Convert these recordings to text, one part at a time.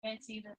Can't see the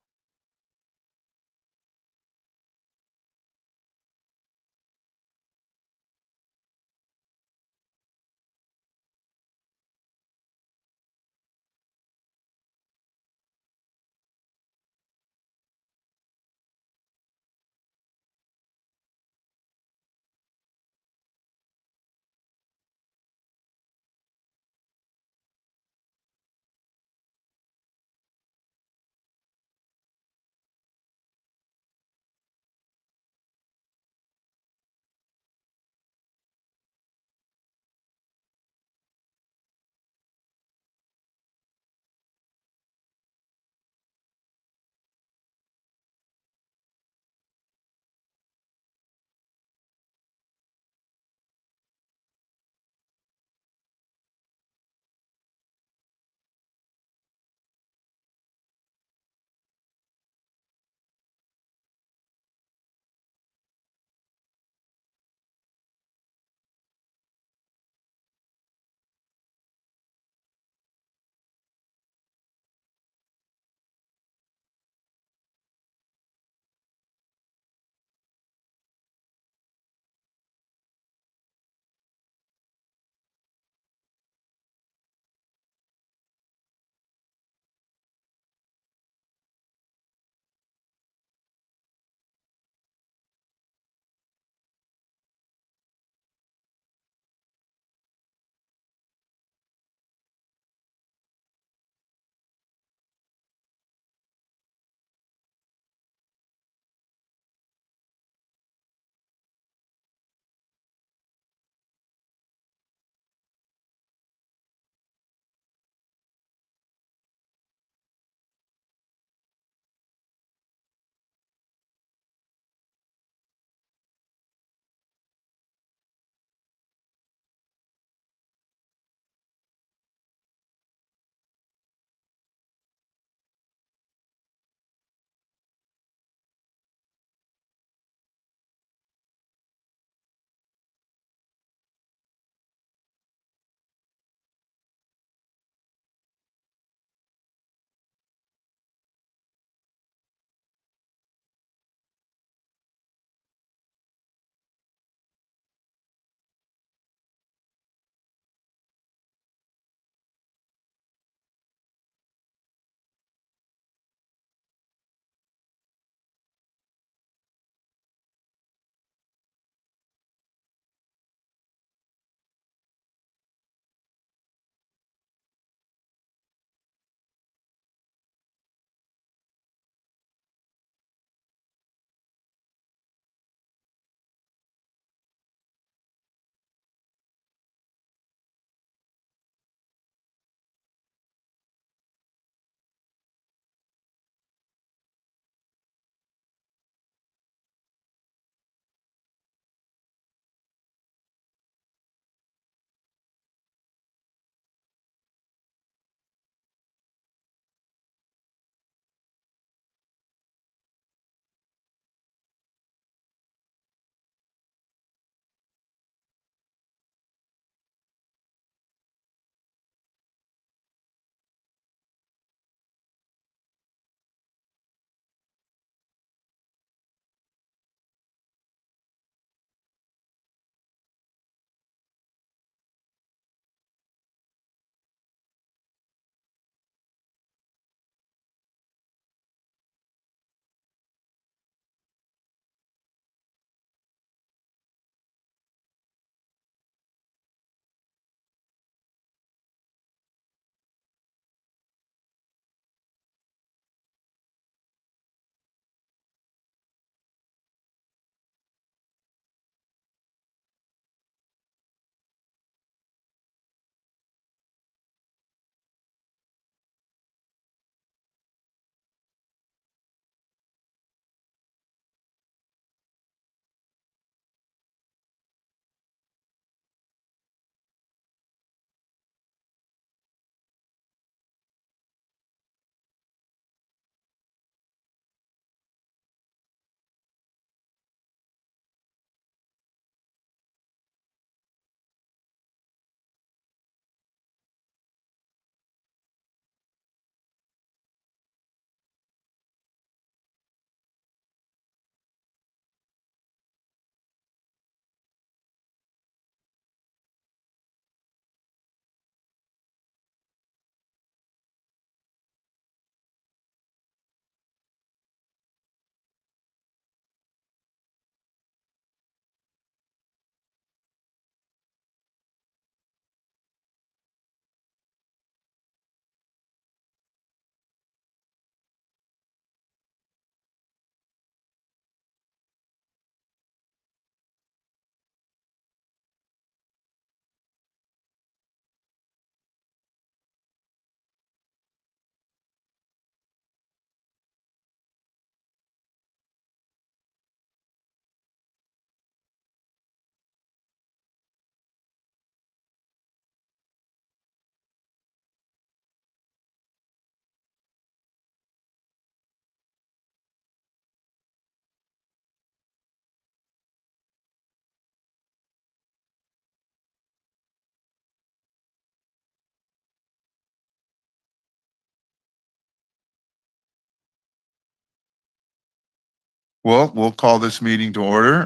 Well, we'll call this meeting to order.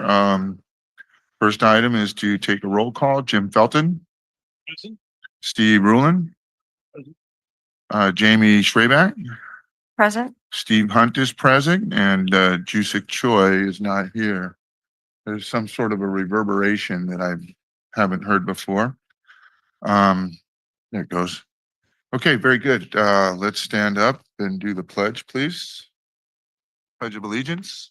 First item is to take a roll call. Jim Felton, Present. Steve Rulin, Present. Jamie Schraback, Present. Steve Hunt is present, and Jusik Choi is not here. There's some sort of a reverberation that I haven't heard before. There it goes. Okay, very good. Let's stand up and do the pledge, please. Pledge of Allegiance.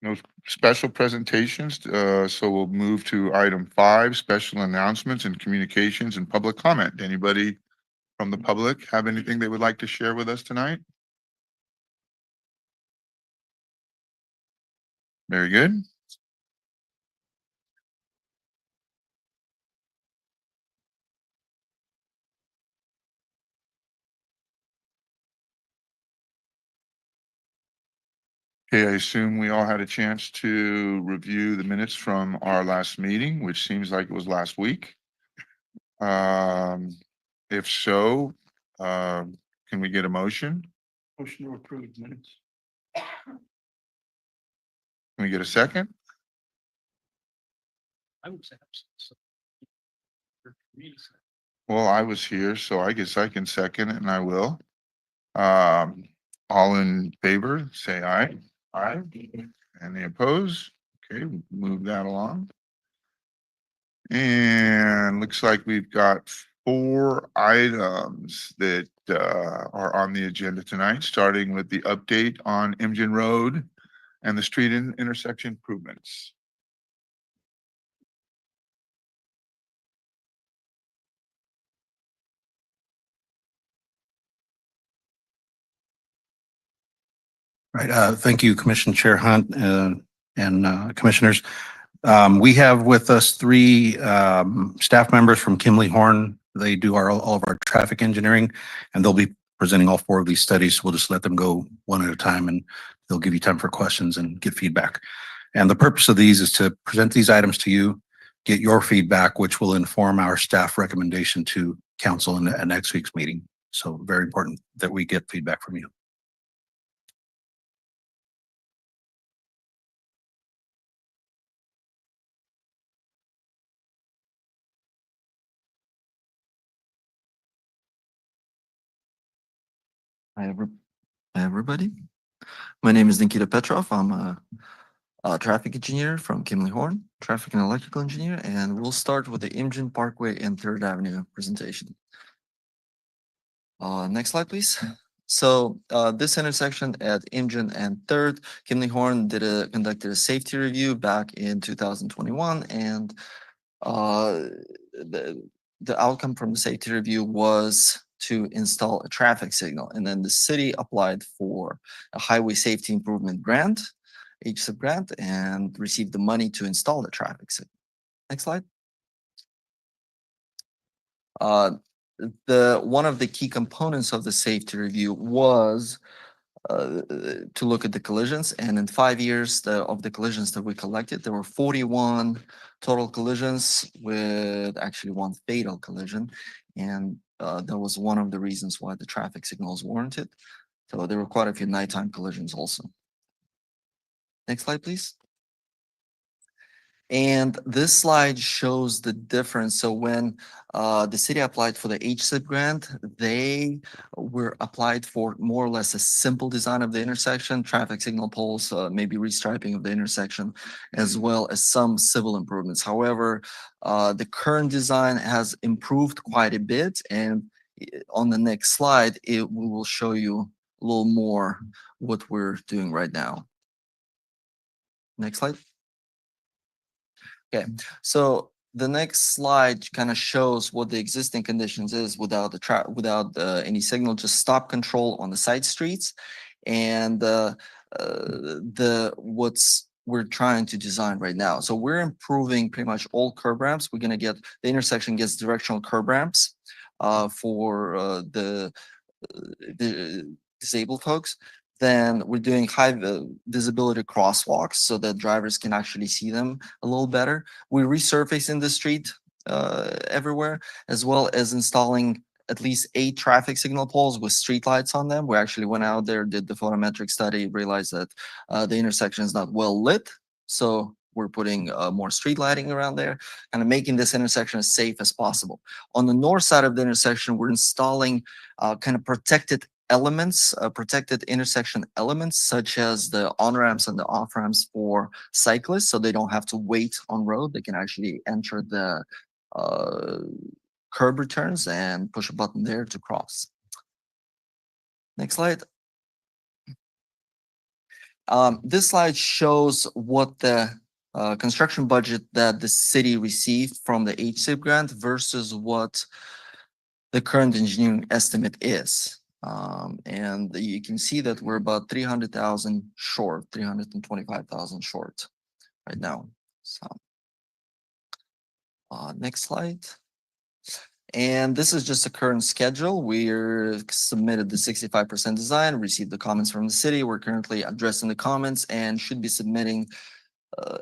No special presentations, so we'll move to item 5, special announcements and communications and public comment. Anybody from the public have anything they would like to share with us tonight? Very good. Okay, I assume we all had a chance to review the minutes from our last meeting, which seems like it was last week. If so, can we get a motion? Motion to approve minutes. Can we get a second? I would say. So. Well, I was here, so I guess I can second it, and I will. All in favor, say aye. Aye. Any opposed? Okay, move that along. And looks like we've got 4 items that are on the agenda tonight, starting with the update on Imgen Road and the street intersection improvements. Right. Thank you, Commission Chair Hunt and commissioners. We have with us 3 staff members from Kimley Horn. They do all of our traffic engineering, and they'll be presenting all 4 of these studies. We'll just let them go one at a time, and they'll give you time for questions and get feedback. And the purpose of these is to present these items to you, get your feedback, which will inform our staff recommendation to council in next week's meeting. So very important that we get feedback from you. Hi, everybody. My name is Nikita Petrov. I'm a traffic engineer from Kimley Horn, traffic and electrical engineer, and we'll start with the Imgen Parkway and 3rd Avenue presentation. Next slide, please. So this intersection at Imgen and 3rd, Kimley Horn conducted a safety review back in 2021, and the outcome from the safety review was to install a traffic signal, and then the city applied for a highway safety improvement grant, HSIP grant, and received the money to install the traffic signal. Next slide. One of the key components of the safety review was to look at the collisions, and in 5 years of the collisions that we collected, there were 41 total collisions with actually 1 fatal collision, and that was one of the reasons why the traffic signal is warranted. So there were quite a few nighttime collisions also. Next slide, please. And this slide shows the difference. So when the city applied for the HSIP grant, they were applied for more or less a simple design of the intersection, traffic signal poles, maybe restriping of the intersection, as well as some civil improvements. However, the current design has improved quite a bit. And on the next slide, we will show you a little more what we're doing right now. Next slide. Okay, so the next slide kind of shows what the existing conditions is without any signal, just stop control on the side streets, and what's we're trying to design right now. So we're improving pretty much all curb ramps. We're gonna get, the intersection gets directional curb ramps for the disabled folks. Then we're doing high visibility crosswalks so that drivers can actually see them a little better. We're resurfacing the street everywhere, as well as installing at least 8 traffic signal poles with street lights on them. We actually went out there, did the photometric study, realized that the intersection is not well lit. So we're putting more street lighting around there, kind of making this intersection as safe as possible. On the north side of the intersection, we're installing kind of protected elements, protected intersection elements, such as the on-ramps and the off-ramps for cyclists, so they don't have to wait on road. They can actually enter the curb returns and push a button there to cross. Next slide. This slide shows what the construction budget that the city received from the HSIP grant versus what the current engineering estimate is. And you can see that we're about 300,000 short, 325,000 short right now. So, next slide. And this is just a current schedule. We're submitted the 65% design, received the comments from the city. We're currently addressing the comments and should be submitting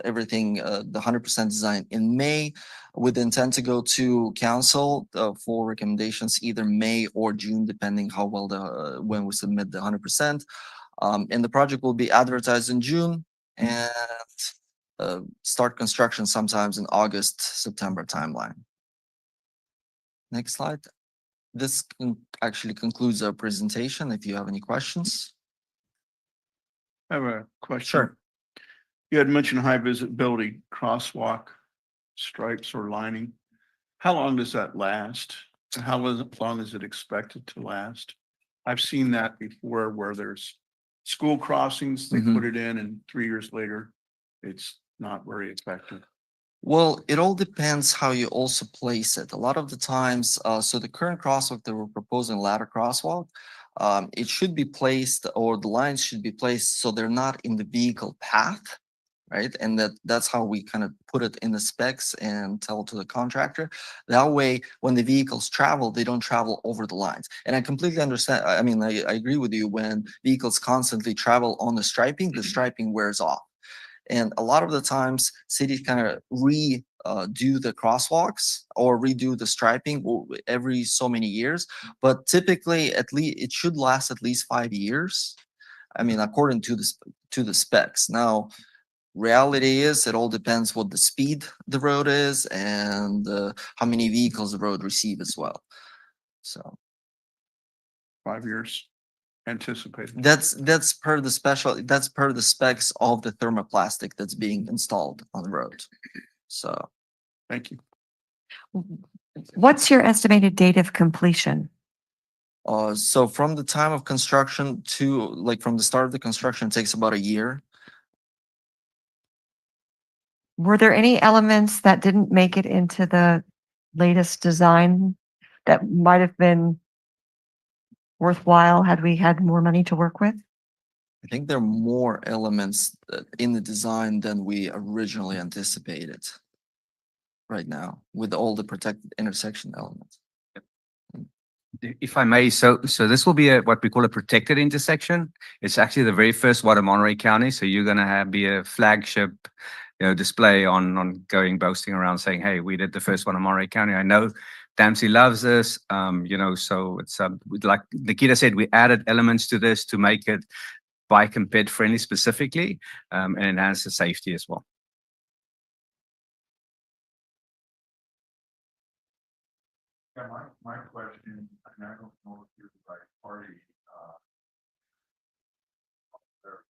everything, the 100% design in May, with intent to go to council for recommendations either May or June, depending how well when we submit the 100%. And the project will be advertised in June and start construction sometimes in August, September timeline. Next slide. This actually concludes our presentation. If you have any questions. I have a question. Sure. You had mentioned high visibility crosswalk stripes or lining. How long does that last? And how long is it expected to last? I've seen that before where there's school crossings, they Mhm. put it in and 3 years later, it's not very effective. Well, it all depends how you also place it. A lot of the times, so the current crosswalk that we're proposing, ladder crosswalk, it should be placed, or the lines should be placed so they're not in the vehicle path, right? And that's how we kind of put it in the specs and tell to the contractor. That way, when the vehicles travel, they don't travel over the lines. And I completely understand. I mean, I agree with you. When vehicles constantly travel on the striping wears off. And a lot of the times cities kind of do the crosswalks or redo the striping every so many years. But typically, at least it should last at least 5 years. I mean, according to the specs. Now, reality is it all depends what the speed the road is and how many vehicles the road receive as well. So 5 years anticipated. that's per the specs of the thermoplastic that's being installed on the road. So Thank you. What's your estimated date of completion? so from the time of construction to, like, from the start of the construction, it takes about a year. Were there any elements that didn't make it into the latest design that might have been worthwhile had we had more money to work with? I think there are more elements in the design than we originally anticipated right now with all the protected intersection elements. If I may, so this will be what we call a protected intersection. It's actually the very first one in Monterey County. So you're going to be a flagship, display on going boasting around saying, "Hey, we did the first one in Monterey County." I know Dempsey loves this, so it's like Nikita said, we added elements to this to make it bike and ped friendly specifically, and enhance the safety as well. Yeah, my question, and I don't know if you're the right party, there-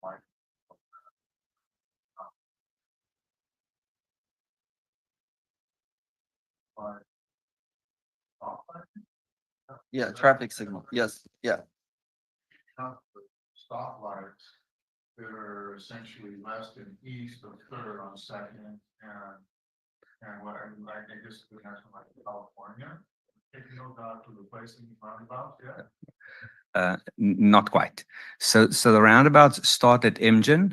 my- but, Yeah, traffic signal. Yes, yeah. stoplights that are essentially west and east of Third on Second and what I guess the national like California. Taking those out to replacing roundabouts, yeah. Not quite. So the roundabouts start at Imgen,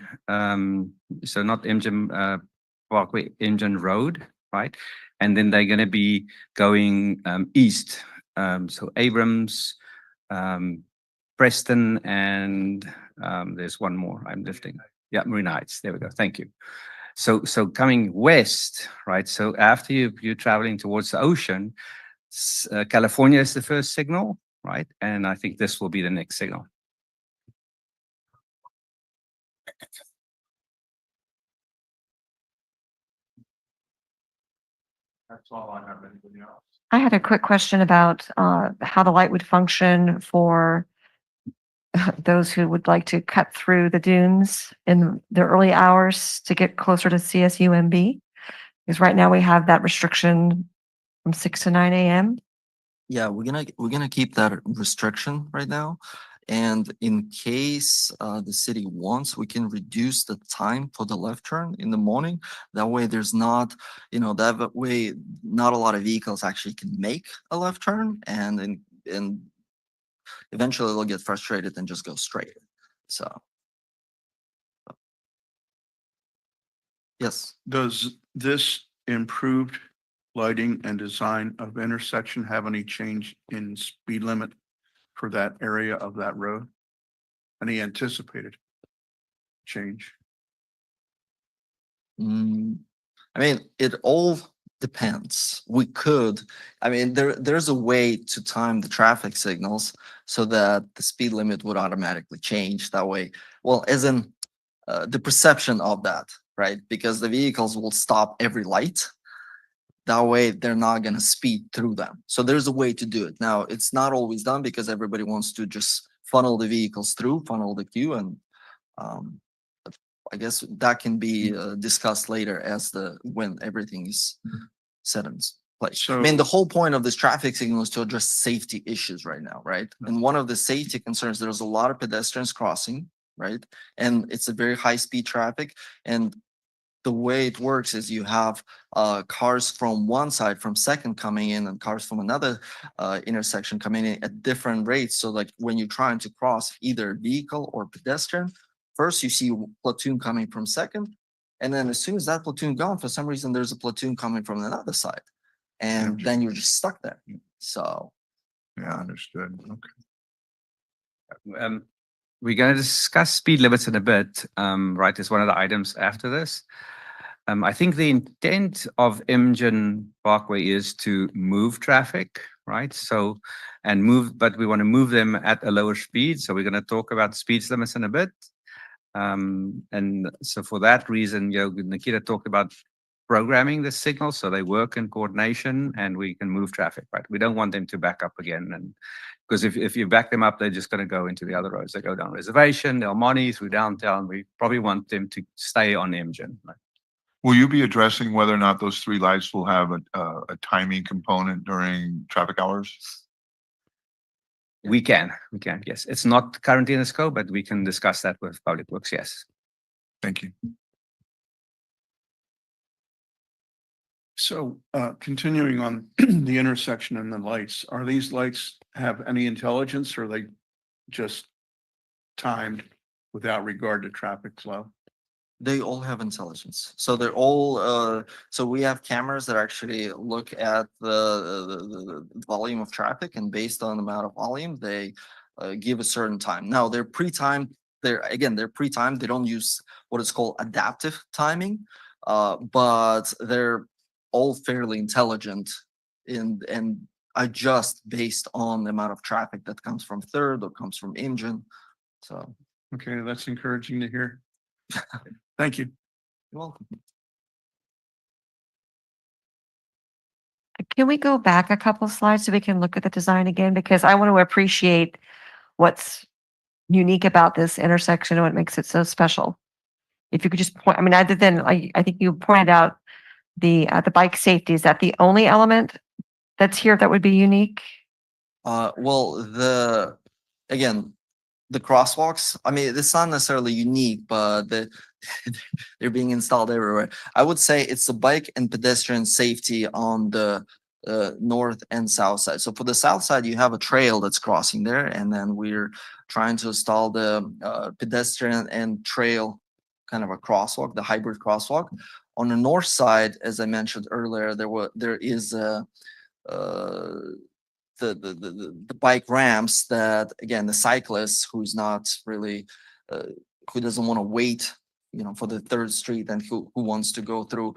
so not Imgen Parkway, Imgen Road, right? And then they're going to be going east. So Abrams, Preston, and there's one more I'm lifting. Yeah, Marina Heights. There we go. Thank you. So coming west, right? So after you're traveling towards the ocean, California is the first signal, right? And I think this will be the next signal. That's all I have. Anybody else? I had a quick question about how the light would function for those who would like to cut through the dunes in the early hours to get closer to CSUMB. Because right now we have that restriction from 6 to 9 a.m. Yeah, we're gonna keep that restriction right now. And in case the city wants, we can reduce the time for the left turn in the morning. That way there's not, that way not a lot of vehicles actually can make a left turn and eventually they'll get frustrated and just go straight. So. Yes. Does this improved lighting and design of intersection have any change in speed limit for that area of that road? Any anticipated change? I mean, it all depends. There's a way to time the traffic signals so that the speed limit would automatically change that way. Well, as in the perception of that, right? Because the vehicles will stop every light. That way they're not going to speed through them. So there's a way to do it. Now, it's not always done because everybody wants to just funnel the vehicles through, funnel the queue. And I guess that can be discussed later when everything is set in place. So- The whole point of this traffic signal is to address safety issues right now, right? And one of the safety concerns, there's a lot of pedestrians crossing, right? And it's a very high speed traffic. And the way it works is you have cars from one side, from second coming in, and cars from another intersection coming in at different rates. So like when you're trying to cross either vehicle or pedestrian, first you see platoon coming from second, and then as soon as that platoon gone, for some reason there's a platoon coming from another side, and then you're just stuck there. So Yeah, understood. Okay. We're going to discuss speed limits in a bit, right? It's one of the items after this. I think the intent of Imgen Parkway is to move traffic, right? But we want to move them at a lower speed. So we're going to talk about speed limits in a bit. And so for that reason, Nikita talked about programming the signals so they work in coordination and we can move traffic, right? We don't want them to back up again. And because if you back them up, they're just going to go into the other roads. They go down Reservation, El Monte, through downtown. We probably want them to stay on Imgen, right? Will you be addressing whether or not those three lights will have a timing component during traffic hours? We can, yes. It's not currently in the scope, but we can discuss that with Public Works, yes. Thank you. So continuing on the intersection and the lights, are these lights have any intelligence or are they just timed without regard to traffic flow? they all have intelligence. So they're all, so we have cameras that actually look at the volume of traffic, and based on the amount of volume, they give a certain time. Now they're pre-timed. They're pre-timed. They don't use what is called adaptive timing, but they're all fairly intelligent and adjust based on the amount of traffic that comes from Third or comes from Engine. So Okay, that's encouraging to hear. Thank you. you're welcome. Can we go back a couple slides so we can look at the design again? Because I want to appreciate what's unique about this intersection and what makes it so special. If you could just point, I mean, other than, I think you pointed out the bike safety. Is that the only element that's here that would be unique? Well, again, the crosswalks, I mean, it's not necessarily unique, but they're being installed everywhere. I would say it's the bike and pedestrian safety on the north and south side. So for the south side, you have a trail that's crossing there, and then we're trying to install the pedestrian and trail kind of a crosswalk, the hybrid crosswalk. On the north side, as I mentioned earlier, there is the bike ramps that, again, the cyclist who's not really who doesn't want to wait, for the third street, and who wants to go through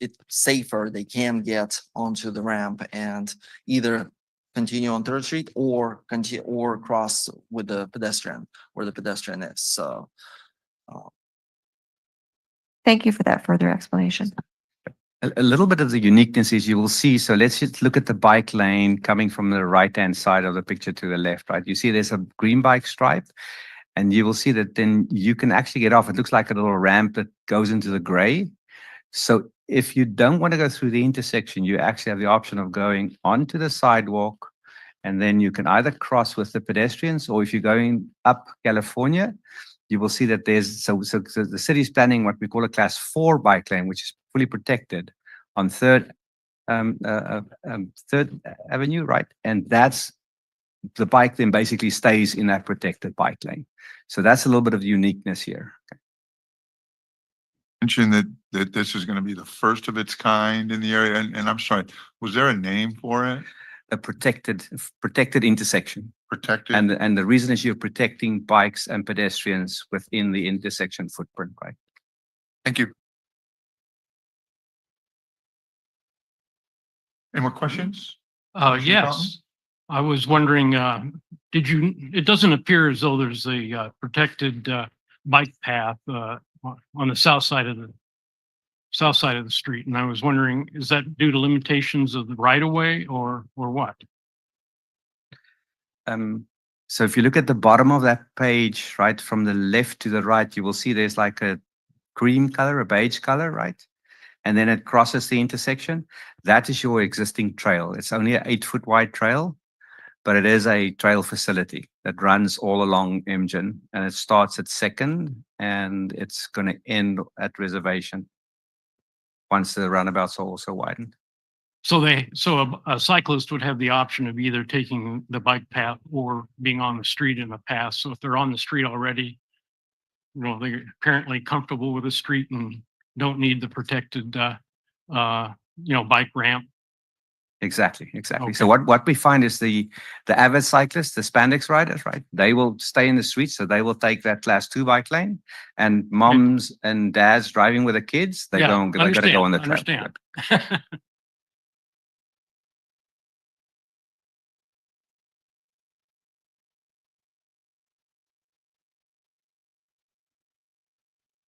it's safer, they can get onto the ramp and either continue on Third Street or continue or cross with the pedestrian where the pedestrian is. So Thank you for that further explanation. A little bit of the uniqueness is you will see, so let's just look at the bike lane coming from the right-hand side of the picture to the left, right? You see there's a green bike stripe, and you will see that then you can actually get off. It looks like a little ramp that goes into the gray. So if you don't want to go through the intersection, you actually have the option of going onto the sidewalk, and then you can either cross with the pedestrians, or if you're going up California, you will see that there's, so the city's planning what we call a class 4 bike lane, which is fully protected on Third Avenue, right? And that's, the bike then basically stays in that protected bike lane. So that's a little bit of uniqueness here. Mentioned that this is going to be the first of its kind in the area, and I'm sorry, was there a name for it? A protected intersection. Protected? And the reason is you're protecting bikes and pedestrians within the intersection footprint, right? Thank you. Any more questions? Yes. I was wondering, it doesn't appear as though there's a protected bike path on the south side of the street. And I was wondering, is that due to limitations of the right of way or what? So if you look at the bottom of that page, right, from the left to the right, you will see there's like a cream color, a beige color, right? And then it crosses the intersection. That is your existing trail. It's only an 8-foot wide trail, but it is a trail facility that runs all along Imgen, and it starts at 2nd and it's going to end at Reservation once the roundabouts are also widened. So a cyclist would have the option of either taking the bike path or being on the street in a path. So if they're on the street already, they're apparently comfortable with the street and don't need the protected, bike ramp. Exactly. Okay. So what we find is the avid cyclists, the spandex riders, right? They will stay in the street, so they will take that class 2 bike lane, and moms and dads driving with the kids, they got to go on the trail. Understand.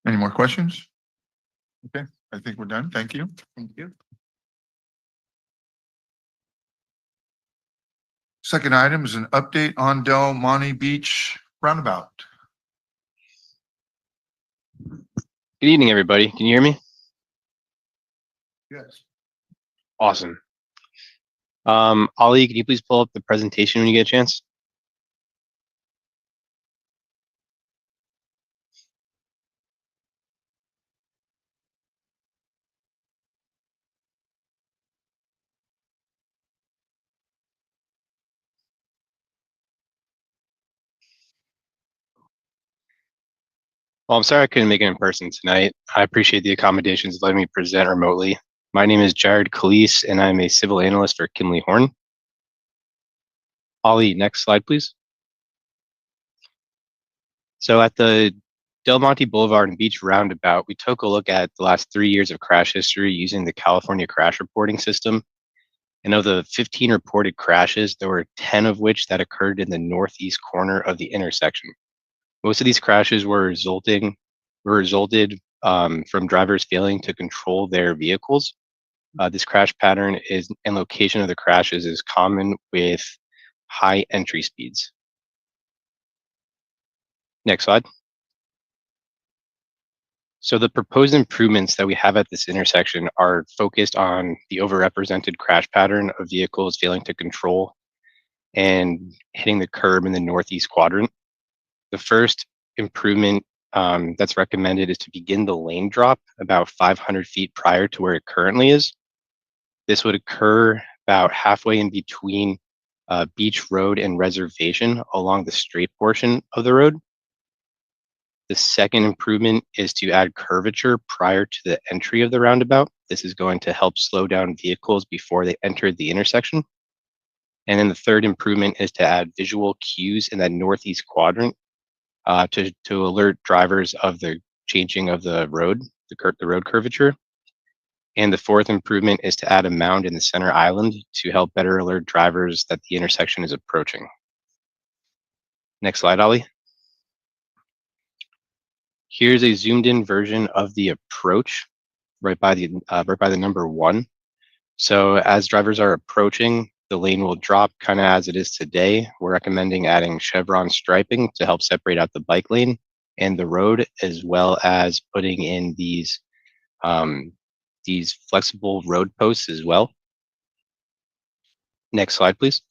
Any more questions? Okay, I think we're done. Thank you. thank you. Second item is an update on Del Monte Beach roundabout. Good evening, everybody. Can you hear me? Yes. Awesome. Ali, can you please pull up the presentation when you get a chance? Well, I'm sorry I couldn't make it in person tonight. I appreciate the accommodations of letting me present remotely. My name is Jared Calise, and I'm a civil analyst for Kimley Horn. Ali, next slide, please. So at the Del Monte Boulevard and Beach Roundabout, we took a look at the last 3 years of crash history using the California crash reporting system. And of the 15 reported crashes, there were 10 of which that occurred in the northeast corner of the intersection. Most of these crashes resulted from drivers failing to control their vehicles. This crash pattern and location of the crashes is common with high entry speeds. Next slide. So the proposed improvements that we have at this intersection are focused on the overrepresented crash pattern of vehicles failing to control and hitting the curb in the northeast quadrant. The first improvement that's recommended is to begin the lane drop about 500 feet prior to where it currently is. This would occur about halfway in between Beach Road and Reservation along the straight portion of the road. The second improvement is to add curvature prior to the entry of the roundabout. This is going to help slow down vehicles before they enter the intersection. And then the third improvement is to add visual cues in that northeast quadrant to alert drivers of the changing of the road, the road curvature. And the fourth improvement is to add a mound in the center island to help better alert drivers that the intersection is approaching. Next slide, Ollie. Here's a zoomed in version of the approach right by the number 1. So as drivers are approaching, the lane will drop kind of as it is today. We're recommending adding chevron striping to help separate out the bike lane and the road, as well as putting in these flexible road posts as well. Next slide, please.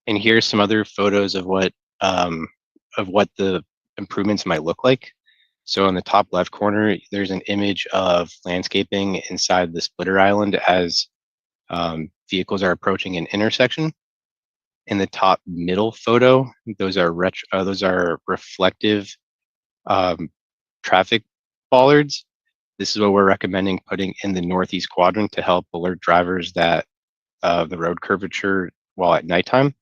And here's some other photos of what the improvements might look like. So in the top left corner, there's an image of landscaping inside the splitter island as vehicles are approaching an intersection. In the top middle photo, those are reflective traffic bollards. This is what we're recommending putting in the northeast quadrant to help alert drivers that the road curvature while at nighttime.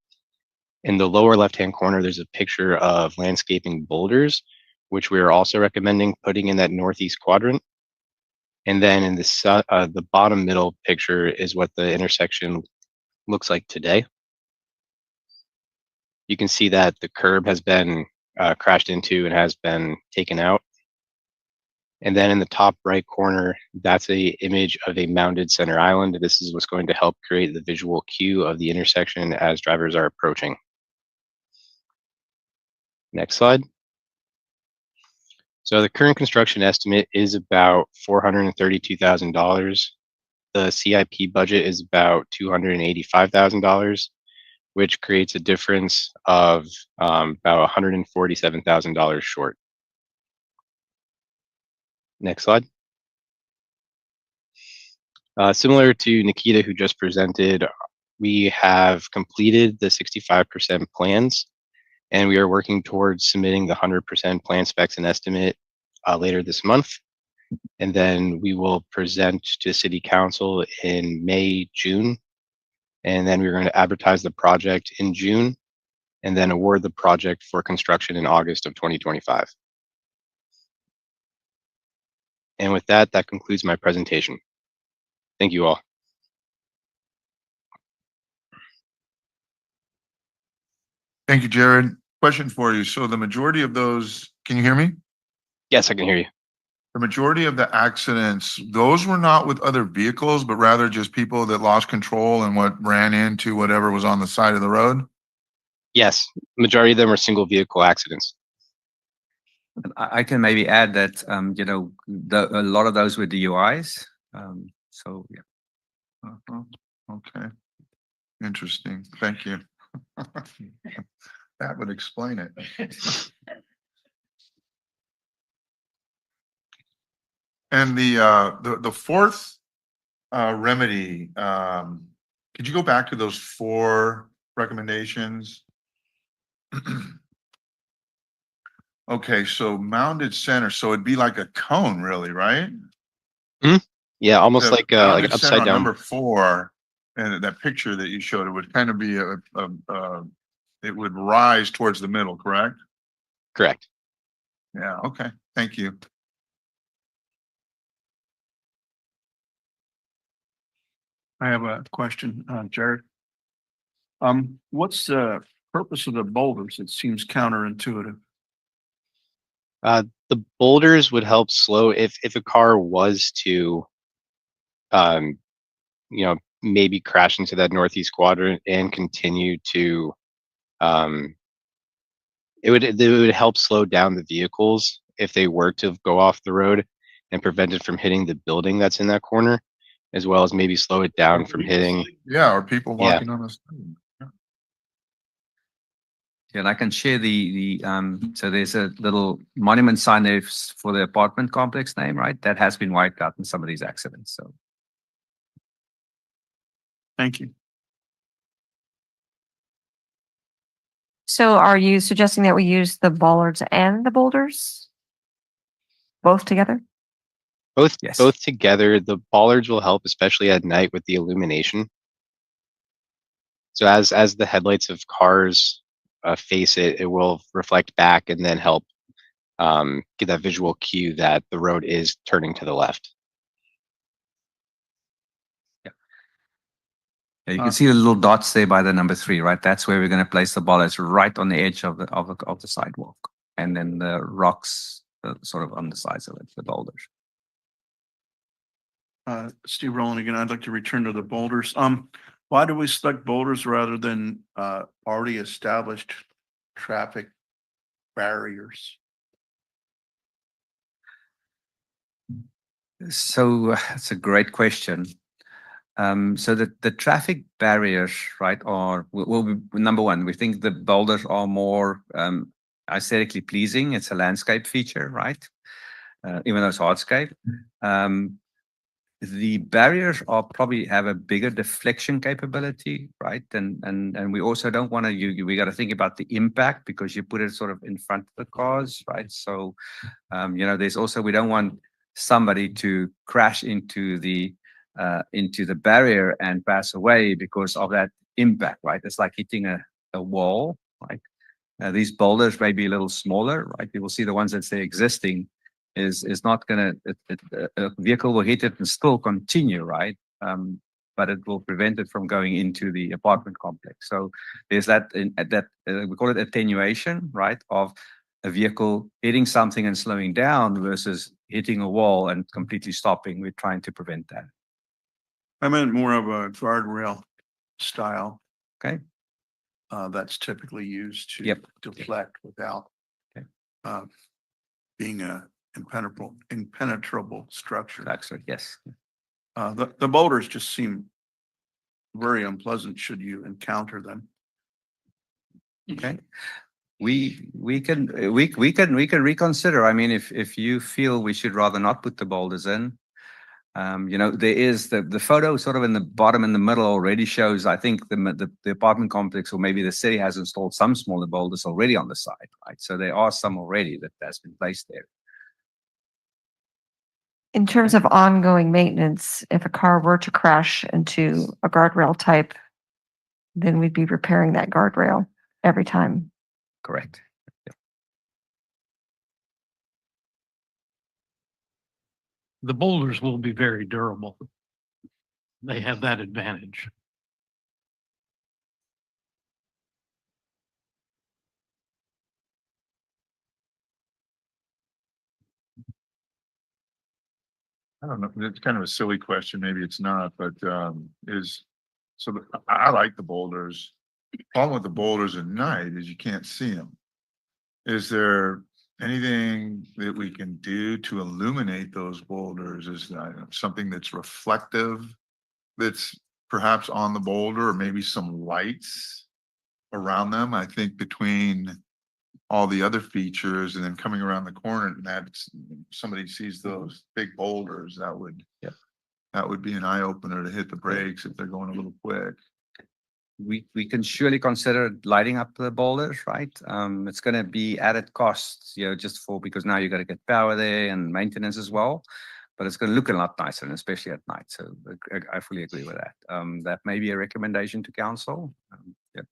In the lower left-hand corner, there's a picture of landscaping boulders, which we are also recommending putting in that northeast quadrant. And then in the bottom middle picture is what the intersection looks like today. You can see that the curb has been crashed into and has been taken out. And then in the top right corner, that's an image of a mounded center island. This is what's going to help create the visual cue of the intersection as drivers are approaching. Next slide. So the current construction estimate is about $432,000. The CIP budget is about $285,000, which creates a difference of about $147,000 short. Next slide. Similar to Nikita, who just presented, we have completed the 65% plans, and we are working towards submitting the 100% plan specs and estimate later this month. And then we will present to City Council in May, June. And then we're going to advertise the project in June and then award the project for construction in August of 2025. And with that, that concludes my presentation. Thank you all. Thank you, Jared. Question for you. So the majority of those, can you hear me? Yes, I can hear you. The majority of the accidents, those were not with other vehicles, but rather just people that lost control and what ran into whatever was on the side of the road? Yes, majority of them are single vehicle accidents. I can maybe add that, you know, a lot of those were DUIs. So, yeah. Uh-huh. Okay. Interesting. Thank you. That would explain it. And the fourth remedy, could you go back to those 4 recommendations? Okay, so mounded center, so it'd be like a cone, really, right? Yeah, almost The like mounded an center upside on down. Number 4, and that picture that you showed, it would kind of be it would rise towards the middle, correct? Correct. Yeah, okay, thank you. I have a question, Jared. What's the purpose of the boulders? It seems counterintuitive. The boulders would help slow if a car was to, you know, maybe crash into that northeast quadrant and continue to, it would help slow down the vehicles if they were to go off the road and prevent it from hitting the building that's in that corner, as well as maybe slow it down from hitting. Yeah, or people Yeah. walking on the street. Yeah, and I can share so there's a little monument sign there for the apartment complex name, right? That has been wiped out in some of these accidents, so. Thank you. So are you suggesting that we use the bollards and the boulders? Both together? Yes. Both together, the bollards will help, especially at night with the illumination. So as the headlights of cars face it, it will reflect back and then help give that visual cue that the road is turning to the left. Yeah, you can see the little dots there by the number 3, right? That's where we're going to place the bollards right on the edge of the sidewalk, and then the rocks sort of on the sides of it, the boulders. Steve Rowland again. I'd like to return to the boulders. Why do we select boulders rather than already established traffic barriers? So that's a great question. So the traffic barriers, right, are will be number one. We think the boulders are more aesthetically pleasing. It's a landscape feature, right? Even though it's hardscape. The barriers are probably have a bigger deflection capability, right? And we also don't want to. We got to think about the impact because you put it sort of in front of the cars, right? So there's also we don't want somebody to crash into the barrier and pass away because of that impact, right? It's like hitting a wall, right? These boulders may be a little smaller, right? You will see the ones that say existing is not gonna, a vehicle will hit it and still continue, right? But it will prevent it from going into the apartment complex. So there's we call it attenuation, right? Of a vehicle hitting something and slowing down versus hitting a wall and completely stopping. We're trying to prevent that. I meant more of a guardrail style. Okay. That's typically used to Yep. deflect without Okay. being a impenetrable structure. Actually, yes. The boulders just seem very unpleasant should you encounter them. Okay. We can reconsider. I mean, if you feel we should rather not put the boulders in, there is the photo sort of in the bottom in the middle already shows, I think the apartment complex or maybe the city has installed some smaller boulders already on the side, right? So there are some already that has been placed there. In terms of ongoing maintenance, if a car were to crash into a guardrail type, then we'd be repairing that guardrail every time. Correct. The boulders will be very durable. They have that advantage. I don't know, it's kind of a silly question, maybe it's not, but I like the boulders. Problem with the boulders at night is you can't see them. Is there anything that we can do to illuminate those boulders? Is that something that's reflective, that's perhaps on the boulder, or maybe some lights around them? I think between all the other features and then coming around the corner and somebody sees those big boulders, that would be an eye opener to hit the brakes if they're going a little quick. We can surely consider lighting up the boulders, right? It's going to be added costs, just because now you got to get power there and maintenance as well. But it's going to look a lot nicer, and especially at night. So I fully agree with that. That may be a recommendation to council. Yeah.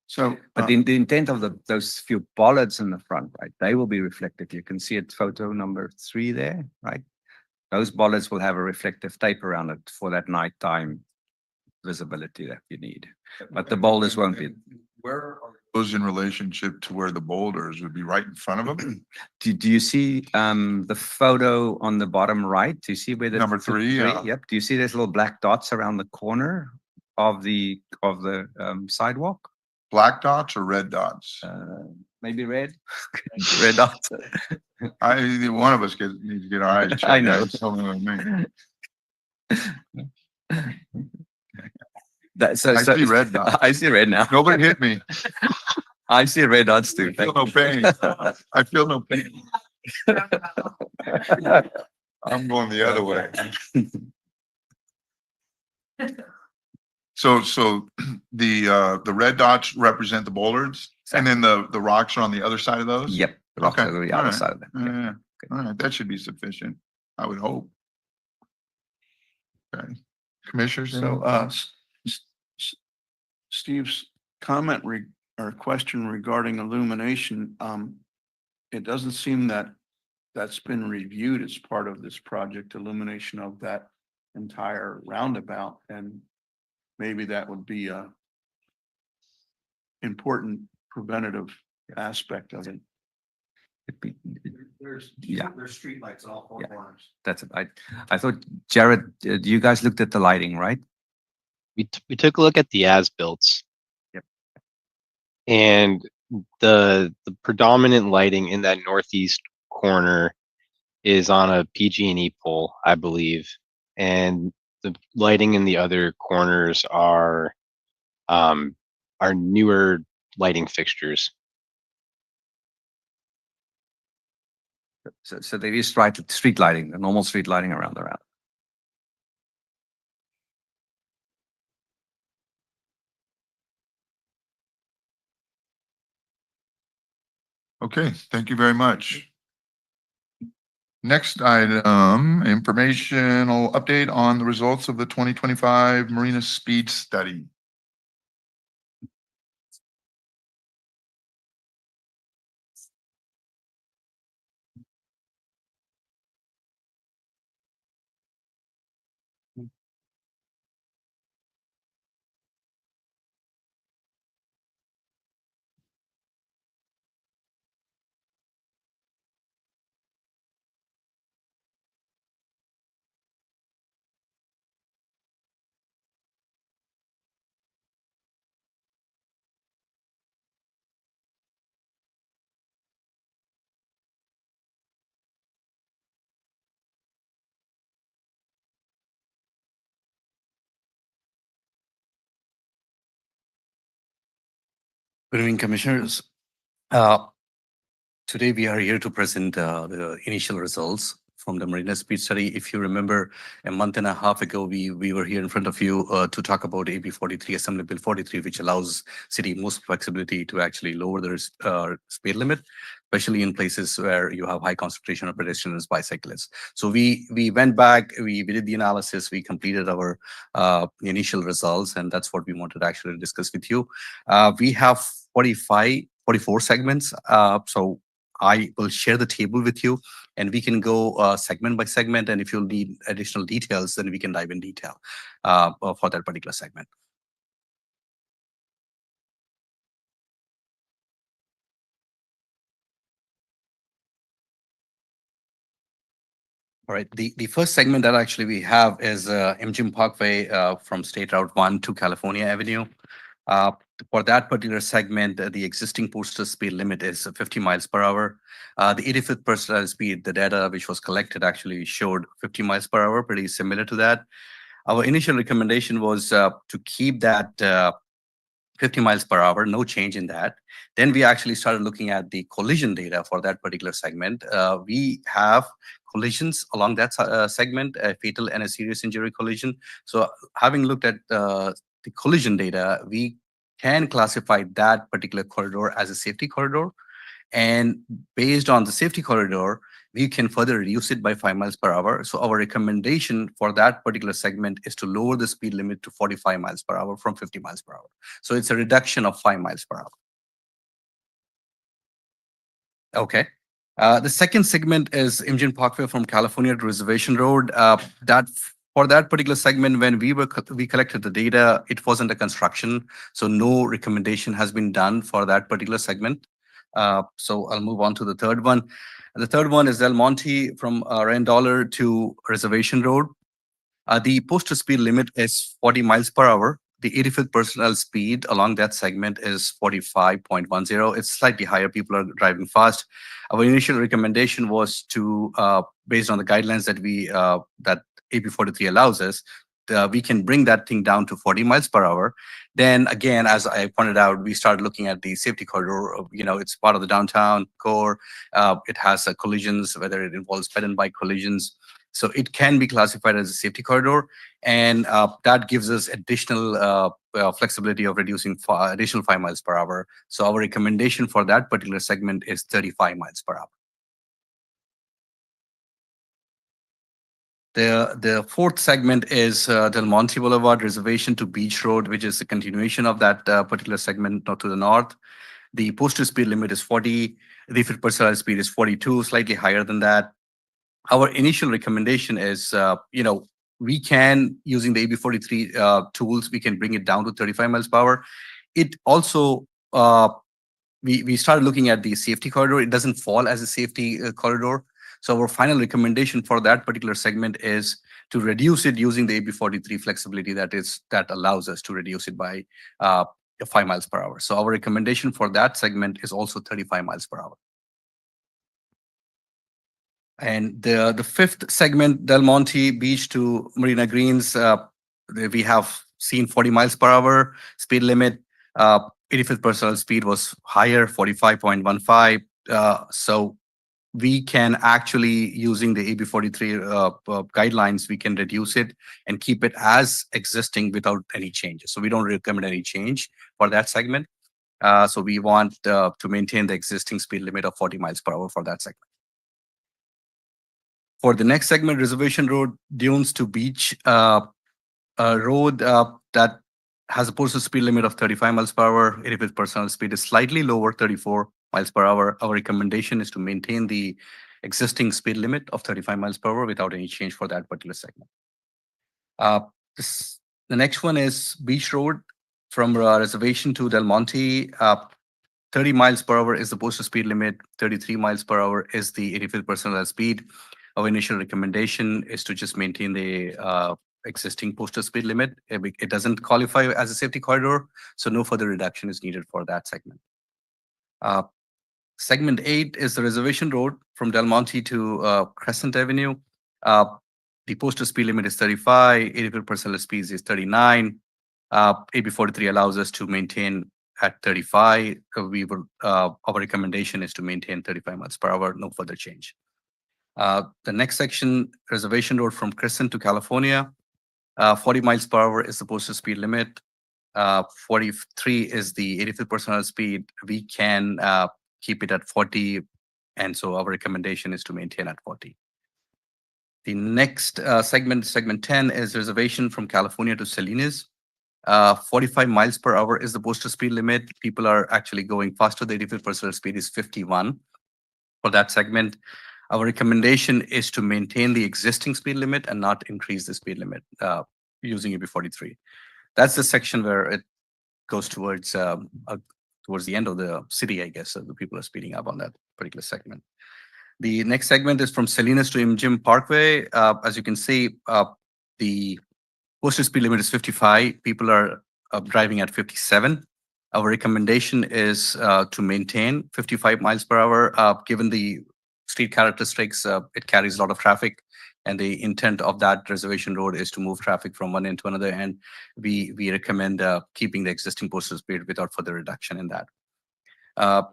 So, But the intent of those few bollards in the front, right? They will be reflective. You can see it, photo number 3 there, right? Those bollards will have a reflective tape around it for that nighttime visibility that you need. But the boulders won't be. Where are those in relationship to where the boulders would be right in front of them? Do you see the photo on the bottom right? Do you see where the Number 3, yeah. Yep. Do you see there's little black dots around the corner of the sidewalk? Black dots or red dots? Maybe red. Red dots. One of us needs to get our eyes checked. I know. That's totally what I mean. That, so, I so see red dots. I see red now. Nobody hit me. I see red dots I too. feel no pain. I feel no pain. I'm going the other way. So the red dots represent the bollards and then the rocks are on the other side of those? Yep. The rocks Okay, are the all other right. side of them. Yeah. Yeah, all right, that should be sufficient, I would hope. Okay, commissioners? So, S- Steve's comment or question regarding illumination, it doesn't seem that that's been reviewed as part of this project, illumination of that entire roundabout, and maybe that would be a important preventative aspect of it. It'd be- There's, Yeah. there's streetlights in all four Yeah. corners. That's it. I thought, Jared, you guys looked at the lighting, right? We took a look at the as-built. Yep. And the predominant lighting in that northeast corner is on a PG&E pole, I believe. And the lighting in the other corners are newer lighting fixtures. So they used street lighting, the normal street lighting around the round. Okay, thank you very much. Next item, informational update on the results of the 2025 Marina Speed Study. Good evening, Commissioners. Uh, Today we are here to present the initial results from the Marina Speed Study. If you remember, a month and a half ago, we were here in front of you to talk about AB 43, Assembly Bill 43, which allows city most flexibility to actually lower the speed limit, especially in places where you have high concentration of pedestrians, bicyclists. So we went back, we did the analysis, we completed our initial results, and that's what we wanted to actually discuss with you. We have 44 segments. So I will share the table with you and we can go segment by segment. And if you'll need additional details, then we can dive in detail for that particular segment. All right, the first segment that actually we have is MGM Parkway from State Route 1 to California Avenue. For that particular segment, the existing posted speed limit is 50 miles per hour. The 85th percentile speed, the data which was collected actually showed 50 miles per hour, pretty similar to that. Our initial recommendation was to keep that 50 miles per hour, no change in that. Then we actually started looking at the collision data for that particular segment. We have collisions along that segment, a fatal and a serious injury collision. So having looked at the collision data, we can classify that particular corridor as a safety corridor. And based on the safety corridor, we can further reduce it by 5 miles per hour. So our recommendation for that particular segment is to lower the speed limit to 45 miles per hour from 50 miles per hour. So it's a reduction of 5 miles per hour. Okay. The second segment is MGM Parkway from California to Reservation Road. For that particular segment, when we collected the data, it was under construction, so no recommendation has been done for that particular segment. So I'll move on to the third one. The third one is Del Monte from Randolph to Reservation Road. The posted speed limit is 40 miles per hour. The 85th percentile speed along that segment is 45.10. It's slightly higher. People are driving fast. Our initial recommendation was to, based on the guidelines that AB 43 allows us, we can bring that thing down to 40 miles per hour. Then again, as I pointed out, we started looking at the safety corridor. It's part of the downtown core. It has collisions, whether it involves ped and bike collisions. So it can be classified as a safety corridor, and that gives us additional flexibility of reducing additional 5 miles per hour. So our recommendation for that particular segment is 35 miles per hour. The fourth segment is Del Monte Boulevard reservation to Beach Road, which is the continuation of that particular segment to the north. The posted speed limit is 40. The fit per hour speed is 42, slightly higher than that. Our initial recommendation is, we can, using the AB43 tools, we can bring it down to 35 miles per hour. It also, we started looking at the safety corridor. It doesn't fall as a safety corridor. So our final recommendation for that particular segment is to reduce it using the AB43 flexibility that allows us to reduce it by 5 miles per hour. So our recommendation for that segment is also 35 miles per hour. And the fifth segment, Del Monte Beach to Marina Greens, we have seen 40 miles per hour speed limit. 85th percentile speed was higher, 45.15. So we can actually, using the AB43 guidelines, we can reduce it and keep it as existing without any changes. So we don't recommend any change for that segment. So we want to maintain the existing speed limit of 40 miles per hour for that segment. For the next segment, Reservation Road, Dunes to Beach Road, that has a posted speed limit of 35 miles per hour. 85th percentile speed is slightly lower, 34 miles per hour. Our recommendation is to maintain the existing speed limit of 35 miles per hour without any change for that particular segment. The next one is Beach Road from Reservation to Del Monte. 30 miles per hour is the posted speed limit. 33 miles per hour is the 85th percentile speed. Our initial recommendation is to just maintain the existing posted speed limit. It doesn't qualify as a safety corridor, so no further reduction is needed for that segment. Segment 8 is the Reservation Road from Del Monte to Crescent Avenue. The posted speed limit is 35, 85th percentile speed is 39. AB43 allows us to maintain at 35. Our recommendation is to maintain 35 miles per hour, no further change. The next section, Reservation Road from Crescent to California. 40 miles per hour is the posted speed limit. 43 is the 85th percentile speed. We can keep it at 40, and so our recommendation is to maintain at 40. The next segment 10, is reservation from California to Salinas. 45 miles per hour is the posted speed limit. People are actually going faster. The 85th percentile speed is 51 for that segment. Our recommendation is to maintain the existing speed limit and not increase the speed limit using AB43. That's the section where it goes towards the end of the city, I guess. So the people are speeding up on that particular segment. The next segment is from Salinas to MGM Parkway. As you can see, the posted speed limit is 55. People are driving at 57. Our recommendation is to maintain 55 miles per hour. Given the street characteristics, it carries a lot of traffic, and the intent of that reservation road is to move traffic from one end to another. And we recommend keeping the existing posted speed without further reduction in that.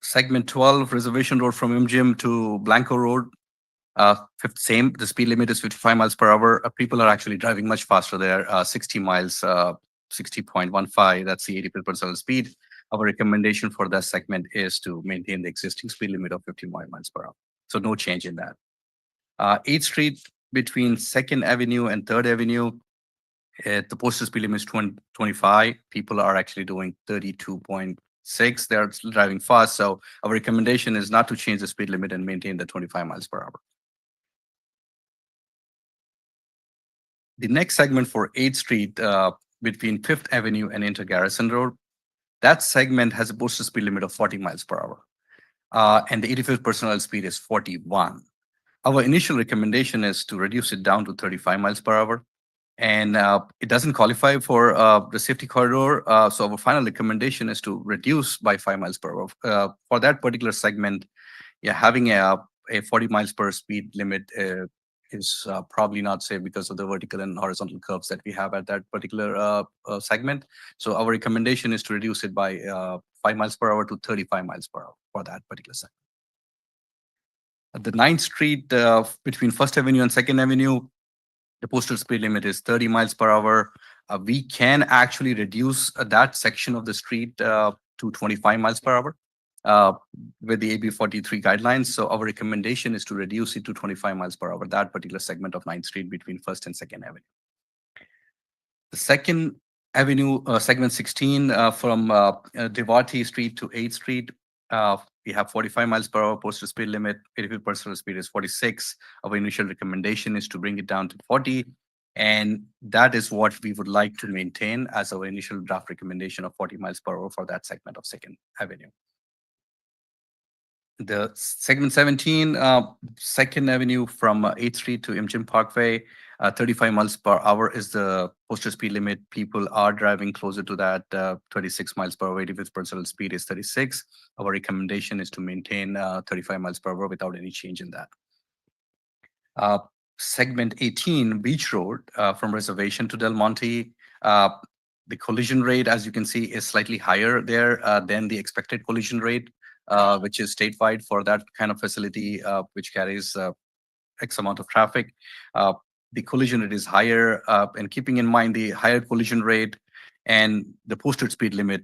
Segment 12, Reservation Road from MGM to Blanco Road. Same, the speed limit is 55 miles per hour. People are actually driving much faster there, 60 miles, 60.15. That's the 85th percentile speed. Our recommendation for that segment is to maintain the existing speed limit of 55 miles per hour. So no change in that. 8th Street between 2nd Avenue and 3rd Avenue. The posted speed limit is 25. People are actually doing 32.6. They're driving fast. So our recommendation is not to change the speed limit and maintain the 25 miles per hour. The next segment for 8th Street between 5th Avenue and Inter Garrison Road. That segment has a posted speed limit of 40 miles per hour. And the 85th percentile speed is 41. Our initial recommendation is to reduce it down to 35 miles per hour. And it doesn't qualify for the safety corridor. So our final recommendation is to reduce by 5 miles per hour. For that particular segment, having a 40 miles per speed limit is probably not safe because of the vertical and horizontal curves that we have at that particular segment. So our recommendation is to reduce it by 5 miles per hour to 35 miles per hour for that particular segment. At the 9th Street between First Avenue and Second Avenue, the posted speed limit is 30 miles per hour. We can actually reduce that section of the street to 25 miles per hour with the AB 43 guidelines. So our recommendation is to reduce it to 25 miles per hour, that particular segment of 9th Street between First and Second Avenue. The Second Avenue, segment 16 from Devotee Street to 8th Street, we have 45 miles per hour posted speed limit. 85% speed is 46. Our initial recommendation is to bring it down to 40. And that is what we would like to maintain as our initial draft recommendation of 40 miles per hour for that segment of Second Avenue. The segment 17, Second Avenue from 8th Street to Imjin Parkway, 35 miles per hour is the posted speed limit. People are driving closer to that 36 miles per hour. 85% speed is 36. Our recommendation is to maintain 35 miles per hour without any change in that. Segment 18, Beach Road from Reservation to Del Monte. The collision rate, as you can see, is slightly higher there than the expected collision rate, which is statewide for that kind of facility, which carries X amount of traffic. The collision rate is higher, and keeping in mind the higher collision rate and the posted speed limit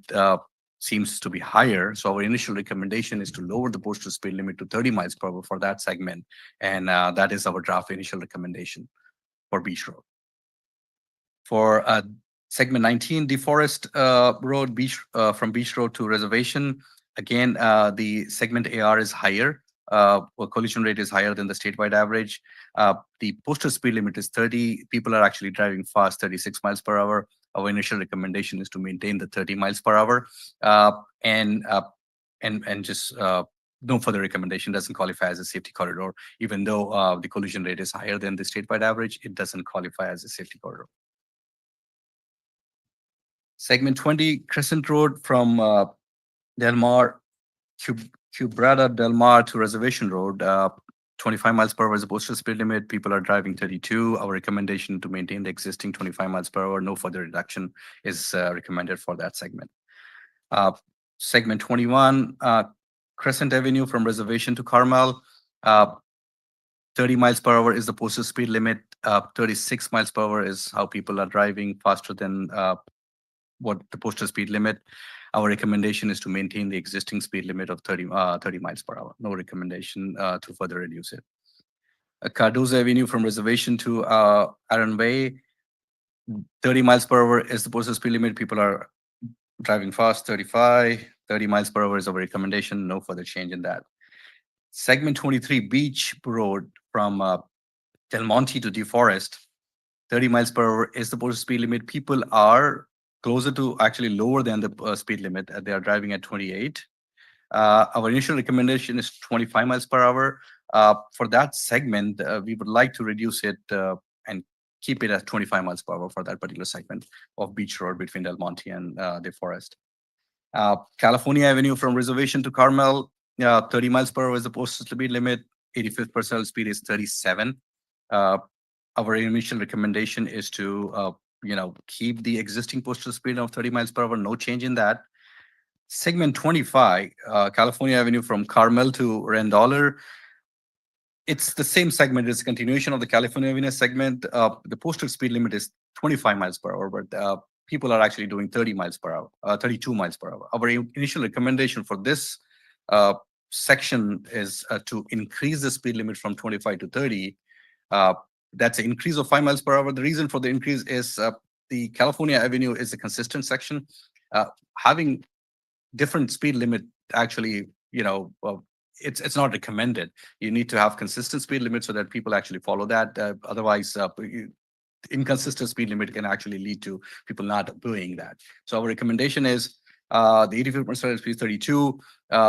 seems to be higher. So our initial recommendation is to lower the posted speed limit to 30 miles per hour for that segment. And that is our draft initial recommendation for Beach Road. For segment 19, DeForest Road, from Beach Road to Reservation, again, the segment AR is higher. Collision rate is higher than the statewide average. The posted speed limit is 30. People are actually driving fast, 36 miles per hour. Our initial recommendation is to maintain the 30 miles per hour. And just no further recommendation. Doesn't qualify as a safety corridor. Even though the collision rate is higher than the statewide average, it doesn't qualify as a safety corridor. Segment 20, Crescent Road from Del Mar, Quebrada Del Mar to Reservation Road, 25 miles per hour is the posted speed limit. People are driving 32. Our recommendation to maintain the existing 25 miles per hour. No further reduction is recommended for that segment. Segment 21, Crescent Avenue from Reservation to Carmel, 30 miles per hour is the posted speed limit. 36 miles per hour is how people are driving faster than what the posted speed limit. Our recommendation is to maintain the existing speed limit of 30 miles per hour. No recommendation to further reduce it. Cardozo Avenue from Reservation to Aaron Way, 30 miles per hour is the posted speed limit. People are driving fast, 35. 30 miles per hour is our recommendation. No further change in that. Segment 23, Beach Road from Del Monte to DeForest, 30 miles per hour is the posted speed limit. People are closer to actually lower than the speed limit. They are driving at 28. Our initial recommendation is 25 miles per hour. For that segment, we would like to reduce it and keep it at 25 miles per hour for that particular segment of Beach Road between Del Monte and DeForest. California Avenue from Reservation to Carmel, 30 miles per hour is the posted speed limit. 85th percentile speed is 37. Our initial recommendation is to keep the existing posted speed of 30 miles per hour, no change in that. Segment 25, California Avenue from Carmel to Randolph. It's the same segment. It's a continuation of the California Avenue segment. The posted speed limit is 25 miles per hour, but people are actually doing 30 miles per hour, 32 miles per hour. Our initial recommendation for this section is to increase the speed limit from 25 to 30. That's an increase of 5 miles per hour. The reason for the increase is the California Avenue is a consistent section. Having different speed limit actually, it's not recommended. You need to have consistent speed limit so that people actually follow that. Otherwise, inconsistent speed limit can actually lead to people not doing that. So our recommendation is the 85% speed is 32.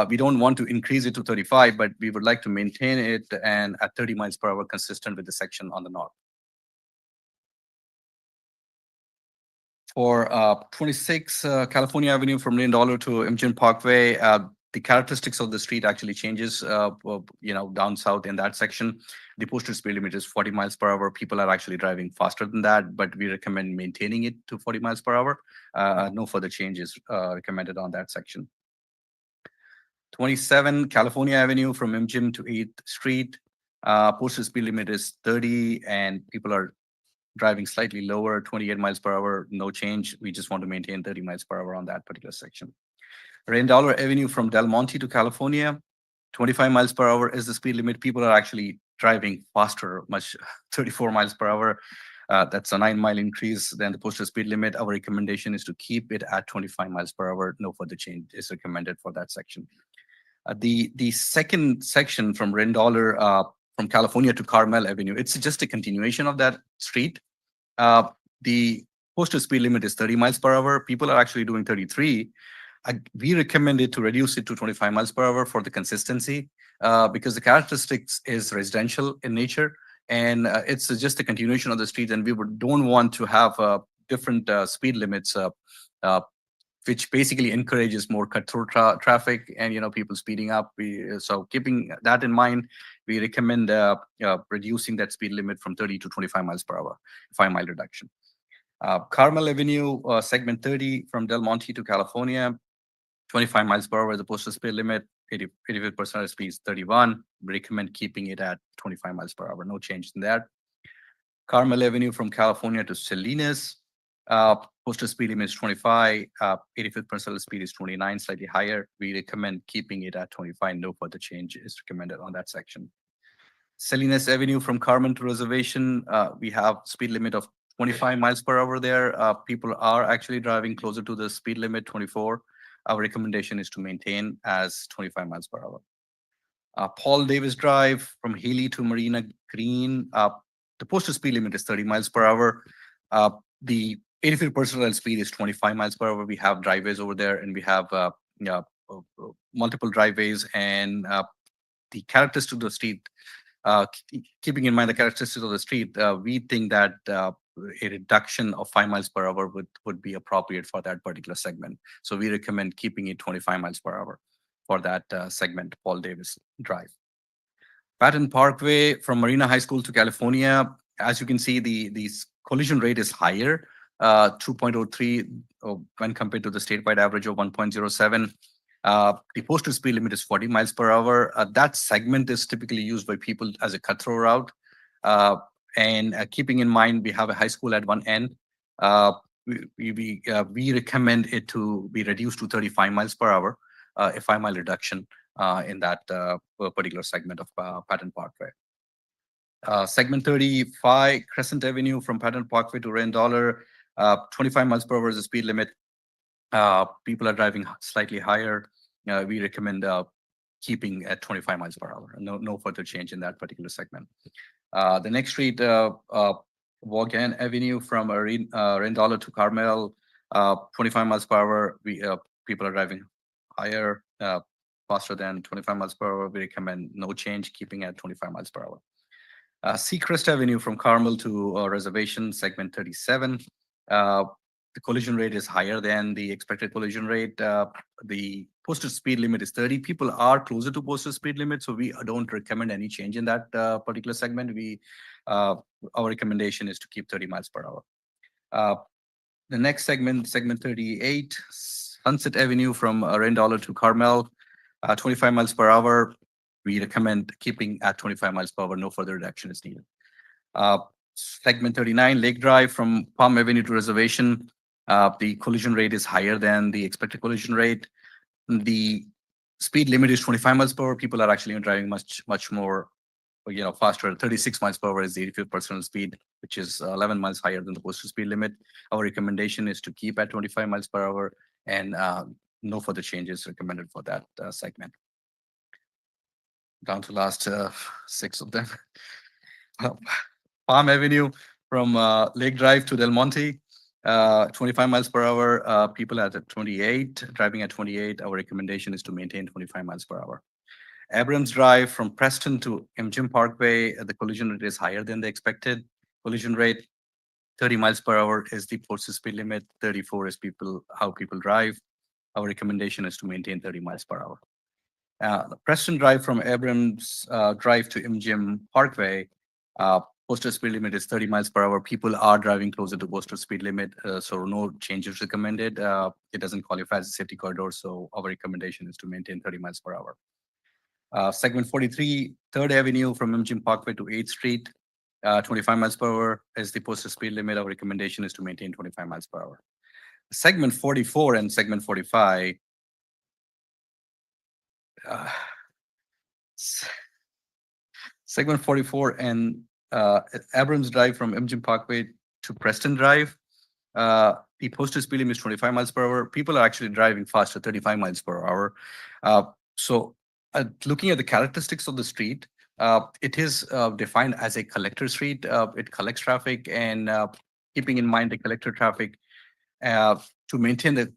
We don't want to increase it to 35, but we would like to maintain it and at 30 miles per hour consistent with the section on the north. For 26 California Avenue from Randolph to Imjin Parkway, the characteristics of the street actually changes, down south in that section. The posted speed limit is 40 miles per hour. People are actually driving faster than that, but we recommend maintaining it to 40 miles per hour. No further changes recommended on that section. 27 California Avenue from MGM to 8th Street. Posted speed limit is 30 and people are driving slightly lower, 28 miles per hour, no change. We just want to maintain 30 miles per hour on that particular section. Randolph Avenue from Del Monte to California, 25 miles per hour is the speed limit. People are actually driving faster, 34 miles per hour. That's a 9-mile increase than the posted speed limit. Our recommendation is to keep it at 25 miles per hour. No further change is recommended for that section. The second section from Randolph, from California to Carmel Avenue, it's just a continuation of that street. The posted speed limit is 30 miles per hour. People are actually doing 33. We recommend it to reduce it to 25 miles per hour for the consistency, because the characteristics is residential in nature, and it's just a continuation of the street, and we don't want to have different speed limits, which basically encourages more cut-through traffic and people speeding up. So keeping that in mind, we recommend reducing that speed limit from 30 to 25 miles per hour, 5-mile reduction. Carmel Avenue, segment 30 from Del Monte to California, 25 miles per hour is the posted speed limit. 85% speed is 31. We recommend keeping it at 25 miles per hour. No change in that. Carmel Avenue from California to Salinas, posted speed limit is 25. 85th percentile speed is 29, slightly higher. We recommend keeping it at 25. No further change is recommended on that section. Salinas Avenue from Carmen to Reservation, we have speed limit of 25 miles per hour there. People are actually driving closer to the speed limit, 24. Our recommendation is to maintain as 25 miles per hour. Paul Davis Drive from Healy to Marina Green, the posted speed limit is 30 miles per hour. The 85th percentile speed is 25 miles per hour. We have driveways over there, and we have multiple driveways, and the characteristics of the street, keeping in mind the characteristics of the street, we think that a reduction of 5 miles per hour would be appropriate for that particular segment. So we recommend keeping it 25 miles per hour for that segment, Paul Davis Drive. Patton Parkway from Marina High School to California, as you can see, the collision rate is higher, 2.03 when compared to the statewide average of 1.07. The posted speed limit is 40 miles per hour. That segment is typically used by people as a cut-through route. And keeping in mind, we have a high school at one end. We recommend it to be reduced to 35 miles per hour, a 5-mile reduction in that particular segment of Patton Parkway. Segment 35, Crescent Avenue from Patton Parkway to Randolph, 25 miles per hour is the speed limit. People are driving slightly higher. We recommend keeping at 25 miles per hour. No further change in that particular segment. The next street, Vaughan Avenue from Randolph to Carmel, 25 miles per hour. People are driving higher, faster than 25 miles per hour. We recommend no change, keeping at 25 miles per hour. Seacrest Avenue from Carmel to Reservation, segment 37. The collision rate is higher than the expected collision rate. The posted speed limit is 30. People are closer to posted speed limit, so we don't recommend any change in that particular segment. Our recommendation is to keep 30 miles per hour. The next segment, segment 38, Sunset Avenue from Randolph to Carmel, 25 miles per hour. We recommend keeping at 25 miles per hour. No further reduction is needed. Segment 39, Lake Drive from Palm Avenue to Reservation. The collision rate is higher than the expected collision rate. The speed limit is 25 miles per hour. People are actually driving much more, faster. 36 miles per hour is the 85th percentile speed, which is 11 miles higher than the posted speed limit. Our recommendation is to keep at 25 miles per hour, and no further changes recommended for that segment. Down to last 6 of them. Palm Avenue from Lake Drive to Del Monte, 25 miles per hour. People at 28, driving at 28. Our recommendation is to maintain 25 miles per hour. Abrams Drive from Preston to MGM Parkway, the collision rate is higher than the expected collision rate. 30 miles per hour is the posted speed limit. 34 is how people drive. Our recommendation is to maintain 30 miles per hour. Preston Drive from Abrams Drive to MGM Parkway, posted speed limit is 30 miles per hour. People are driving closer to posted speed limit, so no changes recommended. It doesn't qualify as a safety corridor, so our recommendation is to maintain 30 miles per hour. Segment 43, 3rd Avenue from MGM Parkway to 8th Street, 25 miles per hour is the posted speed limit. Our recommendation is to maintain 25 miles per hour. Segment 44 and segment 45. Segment 44 and Abrams Drive from MGM Parkway to Preston Drive. The posted speed limit is 25 miles per hour. People are actually driving faster, 35 miles per hour. So looking at the characteristics of the street, it is defined as a collector street. It collects traffic, and keeping in mind the collector traffic, to maintain the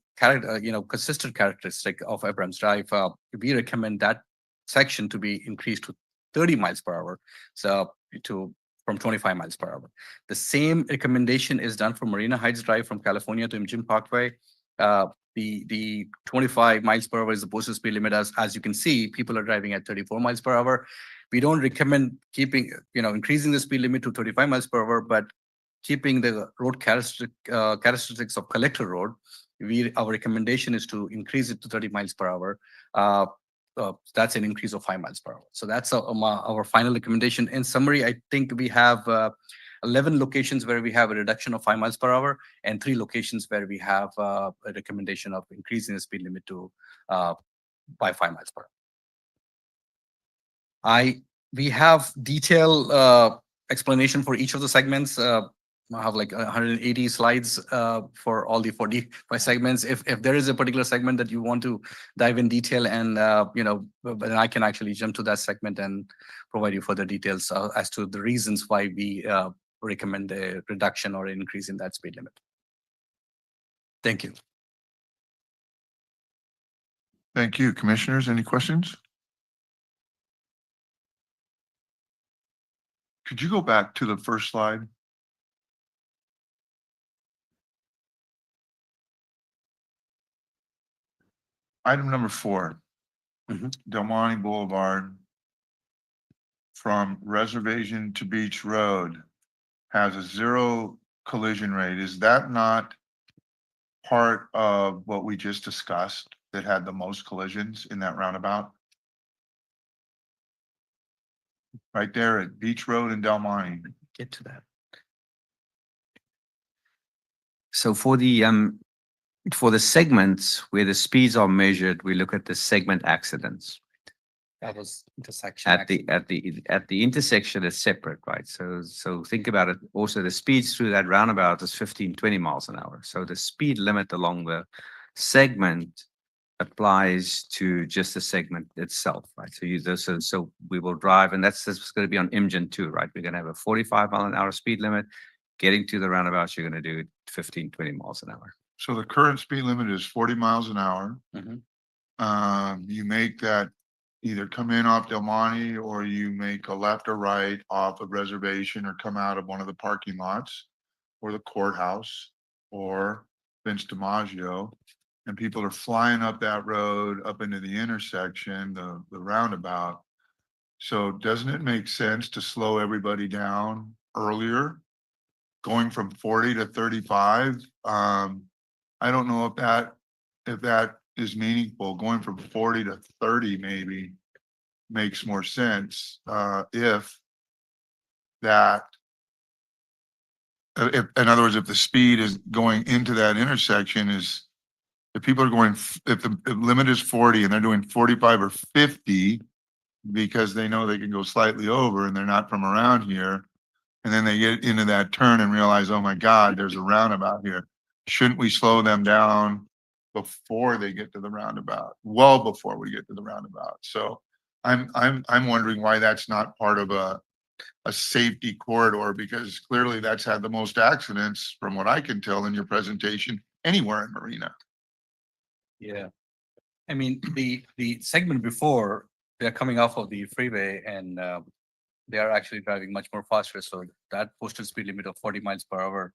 consistent characteristic of Abrams Drive, we recommend that section to be increased to 30 miles per hour, so from 25 miles per hour. The same recommendation is done for Marina Heights Drive from California to MGM Parkway. The 25 miles per hour is the posted speed limit. As you can see, people are driving at 34 miles per hour. We don't recommend increasing the speed limit to 35 miles per hour, but keeping the road characteristics of collector road, our recommendation is to increase it to 30 miles per hour. That's an increase of 5 miles per hour. So that's our final recommendation. In summary, I think we have 11 locations where we have a reduction of 5 miles per hour, and 3 locations where we have a recommendation of increasing the speed limit to by 5 miles per hour. We have detailed explanation for each of the segments. I have like 180 slides for all the 45 segments. If there is a particular segment that you want to dive in detail, and then I can actually jump to that segment and provide you further details as to the reasons why we recommend a reduction or increase in that speed limit. Thank you. Thank you. Commissioners, any questions? Could you go back to the first slide? Item number 4, Del Monte Boulevard from Reservation to Beach Road has a 0 collision rate. Is that not part of what we just discussed that had the most collisions in that roundabout? Right there at Beach Road and Del Monte. Get to that. So for the segments where the speeds are measured, we look at the segment accidents. That was intersection. At the intersection is separate, right? So think about it. Also, the speeds through that roundabout is 15, 20 miles an hour. So the speed limit along the segment applies to just the segment itself, right? So we will drive, and that's going to be on MGen 2, right? We're going to have a 45 mile an hour speed limit. Getting to the roundabouts, you're going to do 15, 20 miles an hour. So the current speed limit is 40 miles an hour. You make that either come in off Del Monte, or you make a left or right off of Reservation, or come out of one of the parking lots, or the courthouse, or Vince DiMaggio, and people are flying up that road up into the intersection, the roundabout. So doesn't it make sense to slow everybody down earlier, going from 40 to 35? I don't know if that is meaningful. Going from 40 to 30 maybe makes more sense. If in other words, if the speed is going into that intersection is, if people are going, if the limit is 40 and they're doing 45 or 50 because they know they can go slightly over and they're not from around here, and then they get into that turn and realize, oh my God, there's a roundabout here. Shouldn't we slow them down before they get to the roundabout? Well, before we get to the roundabout. So I'm wondering why that's not part of a safety corridor, because clearly that's had the most accidents, from what I can tell in your presentation, anywhere in Marina. Yeah. I mean, the segment before, they're coming off of the freeway, and they are actually driving much more faster. So that posted speed limit of 40 miles per hour,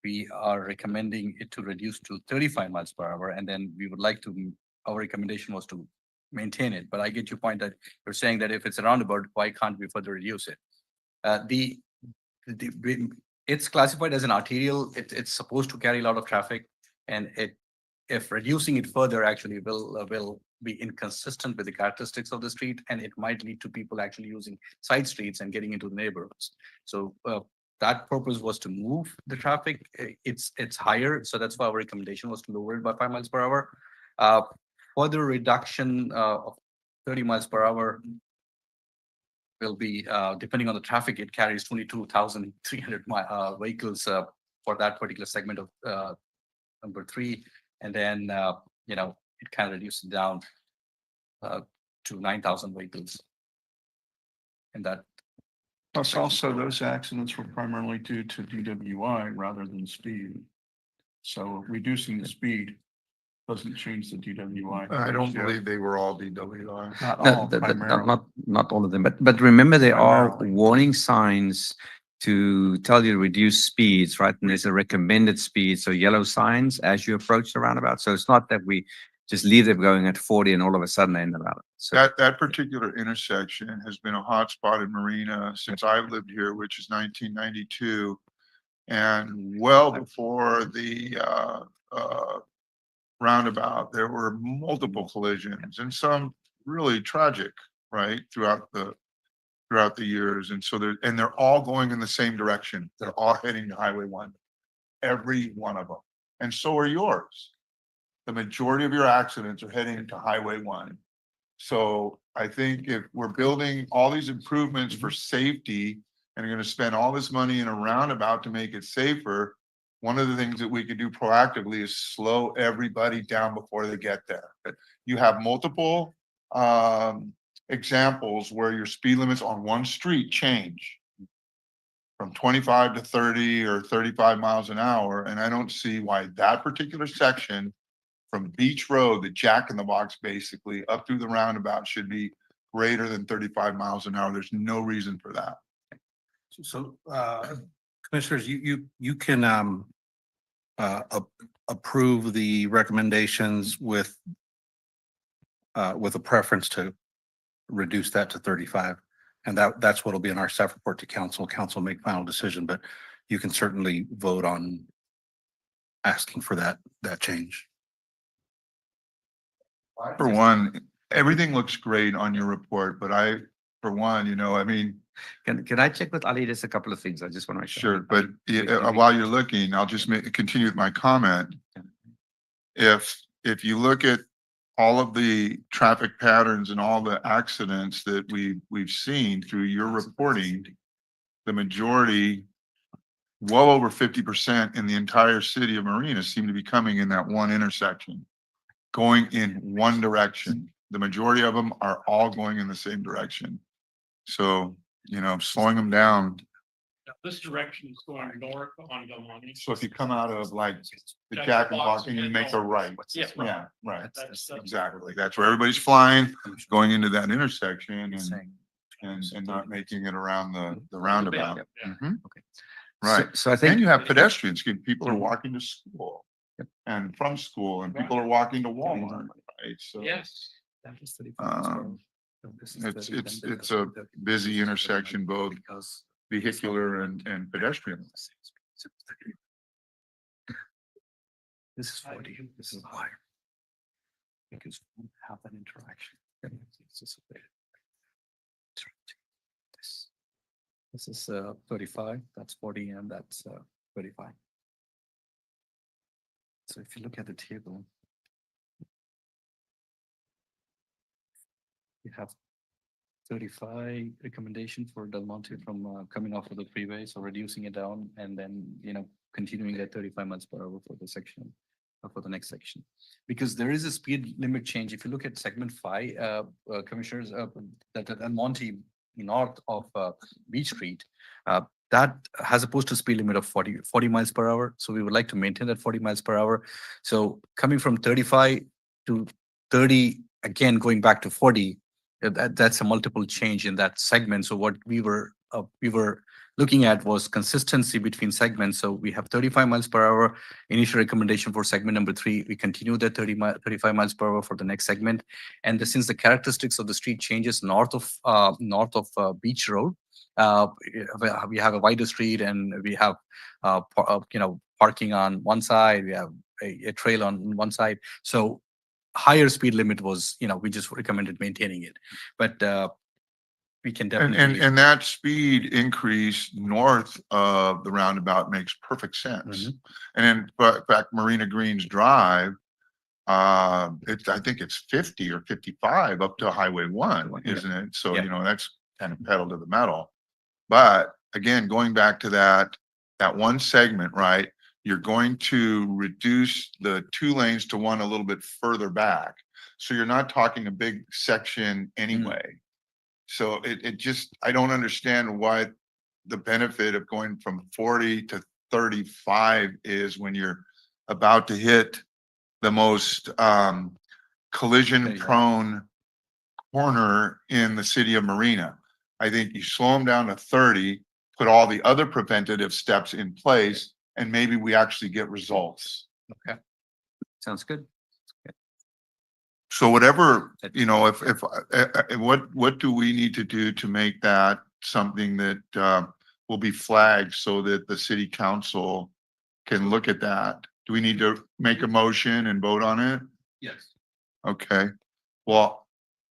we are recommending it to reduce to 35 miles per hour. And then we would like to, our recommendation was to maintain it, but I get your point that you're saying that if it's a roundabout, why can't we further reduce it? It's classified as an arterial, it's supposed to carry a lot of traffic, and if reducing it further actually will be inconsistent with the characteristics of the street, and it might lead to people actually using side streets and getting into the neighborhoods. So that purpose was to move the traffic. It's higher, so that's why our recommendation was to lower it by 5 miles per hour. Further reduction of 30 miles per hour will be, depending on the traffic, it carries 22,300 vehicles for that particular segment of number 3. And then, it kind of reduces down to 9,000 vehicles. And that, Plus also those accidents were primarily due to DWI rather than speed. So reducing the speed doesn't change the DWI. I don't ratio. believe they were all DWI. Not No, all, primarily. not all of them, but remember there are Primarily. warning signs to tell you to reduce speeds, right? And there's a recommended speed, so yellow signs as you approach the roundabout. So it's not that we just leave them going at 40 and all of a sudden they end the roundabout. So That particular intersection has been a hot spot in Marina since I've lived here, which is 1992. And well before the roundabout, there were multiple collisions and some really tragic, right, throughout the years. And so they're all going in the same direction. They're all heading to Highway 1, every one of them. And so are yours. The majority of your accidents are heading to Highway 1. So I think if we're building all these improvements for safety and are going to spend all this money in a roundabout to make it safer, one of the things that we could do proactively is slow everybody down before they get there. But you have multiple examples where your speed limits on one street change from 25 to 30 or 35 miles an hour. And I don't see why that particular section from Beach Road, the Jack in the Box, basically up through the roundabout should be greater than 35 miles an hour. There's no reason for that. so commissioners, you can approve the recommendations with a preference to reduce that to 35. And that's what'll be in our staff report to council. Council make final decision, but you can certainly vote on asking for that change. For one, everything looks great on your report, but for one, I mean, can I check with Ali just a couple of things? I just want to make sure, but while you're looking, I'll just continue with my comment. If you look at all of the traffic patterns and all the accidents that we've seen through your reporting, the majority, well over 50% in the entire city of Marina seem to be coming in that one intersection, going in one direction. The majority of them are all going in the same direction. So, slowing them down. This direction is going north on Del Monte. So if you come out of like the Jack and Box and you make a right. Yeah. Yeah, right. That's- Exactly. That's where everybody's flying, going into that intersection and not making it around the roundabout. Yeah. Mhm. Right. So I And think you have pedestrians, people are walking to school and from school and people are walking to Walmart, right? So Yes. it's a busy intersection, both vehicular and pedestrian. This is 40, this is higher. Because we won't have an interaction. This is 35, that's 40, and that's 35. So if you look at the table, you have 35 recommendation for Del Monte from coming off of the freeway, so reducing it down and then, continuing at 35 miles per hour for the section, for the next section. Because there is a speed limit change. If you look at segment 5, commissioners, that Del Monte north of Beach Street, that has a posted speed limit of 40 miles per hour. So we would like to maintain that 40 miles per hour. So coming from 35 to 30, again, going back to 40, that's a multiple change in that segment. So what we were we were looking at was consistency between segments. So we have 35 miles per hour initial recommendation for segment number 3. We continue that 35 miles per hour for the next segment. And since the characteristics of the street changes north of Beach Road, we have a wider street and we have parking on one side. We have a trail on one side. So higher speed limit was, we just recommended maintaining it. But we can And, definitely. and that speed increase north of the roundabout makes perfect sense. And in fact, Marina Greens Drive, I think it's 50 or 55 up to Highway 1, Yeah. isn't it? So, Yeah. that's kind of pedal to the metal. But again, going back to that one segment, right? You're going to reduce the 2 lanes to one a little bit further back. So you're not talking a big section anyway. So it just, I don't understand why the benefit of going from 40 to 35 is when you're about to hit the most collision prone corner in the city of Marina. I think you slow them down to 30, put all the other preventative steps in place, and maybe we actually get results. Okay. Sounds good. So whatever, what do we need to do to make that something that will be flagged so that the city council can look at that? Do we need to make a motion and vote on it? Yes. Okay. Well,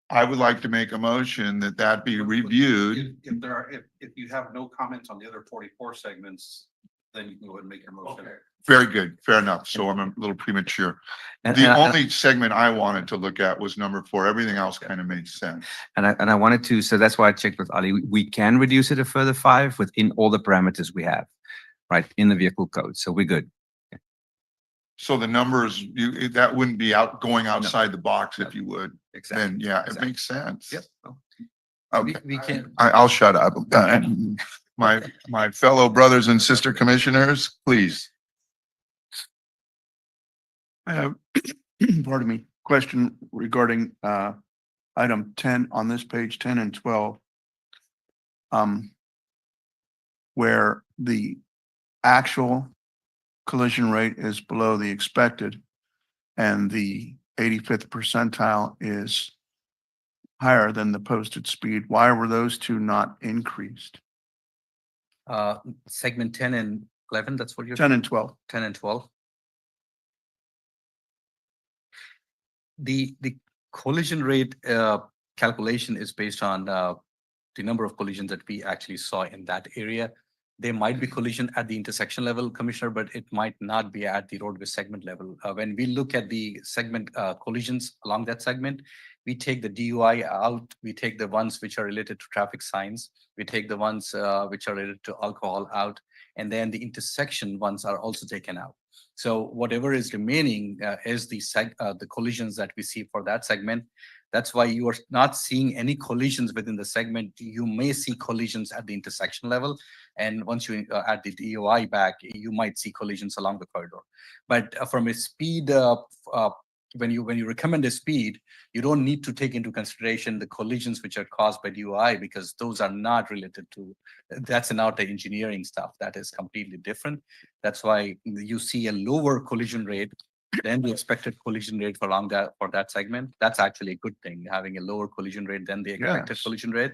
I would like to make a motion that be reviewed. If you have no comments on the other 44 segments, then you can go ahead and make your motion. Very good. Fair enough. So I'm a little premature. And The I- only segment I wanted to look at was number 4. Everything else kind of made sense. And I wanted to, so that's why I checked with Ali. We can reduce it a further 5 within all the parameters we have, right, in the vehicle code. So we're good. So the numbers, that wouldn't be going outside the box, if you would. Then, yeah, it Exactly. makes sense. Yep. Okay, We can. I'll shut up. My fellow brothers and sister commissioners, please. I have, pardon me, question regarding item 10 on this page, 10 and 12. Where the actual collision rate is below the expected and the 85th percentile is higher than the posted speed. Why were those two not increased? Segment 10 and 11, that's what you're. 10 and 12. 10 and 12. The collision rate calculation is based on the number of collisions that we actually saw in that area. There might be collision at the intersection level, Commissioner, but it might not be at the roadway segment level. When we look at the segment collisions along that segment, we take the DUI out, we take the ones which are related to traffic signs, we take the ones which are related to alcohol out, and then the intersection ones are also taken out. So whatever is remaining is the collisions that we see for that segment. That's why you are not seeing any collisions within the segment. You may see collisions at the intersection level. And once you add the DUI back, you might see collisions along the corridor. But from a speed, when you recommend a speed, you don't need to take into consideration the collisions which are caused by DUI because those are not related to, that's not the engineering stuff. That is completely different. That's why you see a lower collision rate than the expected collision rate for that segment. That's actually a good thing, having a lower collision rate than the expected Yes. collision rate.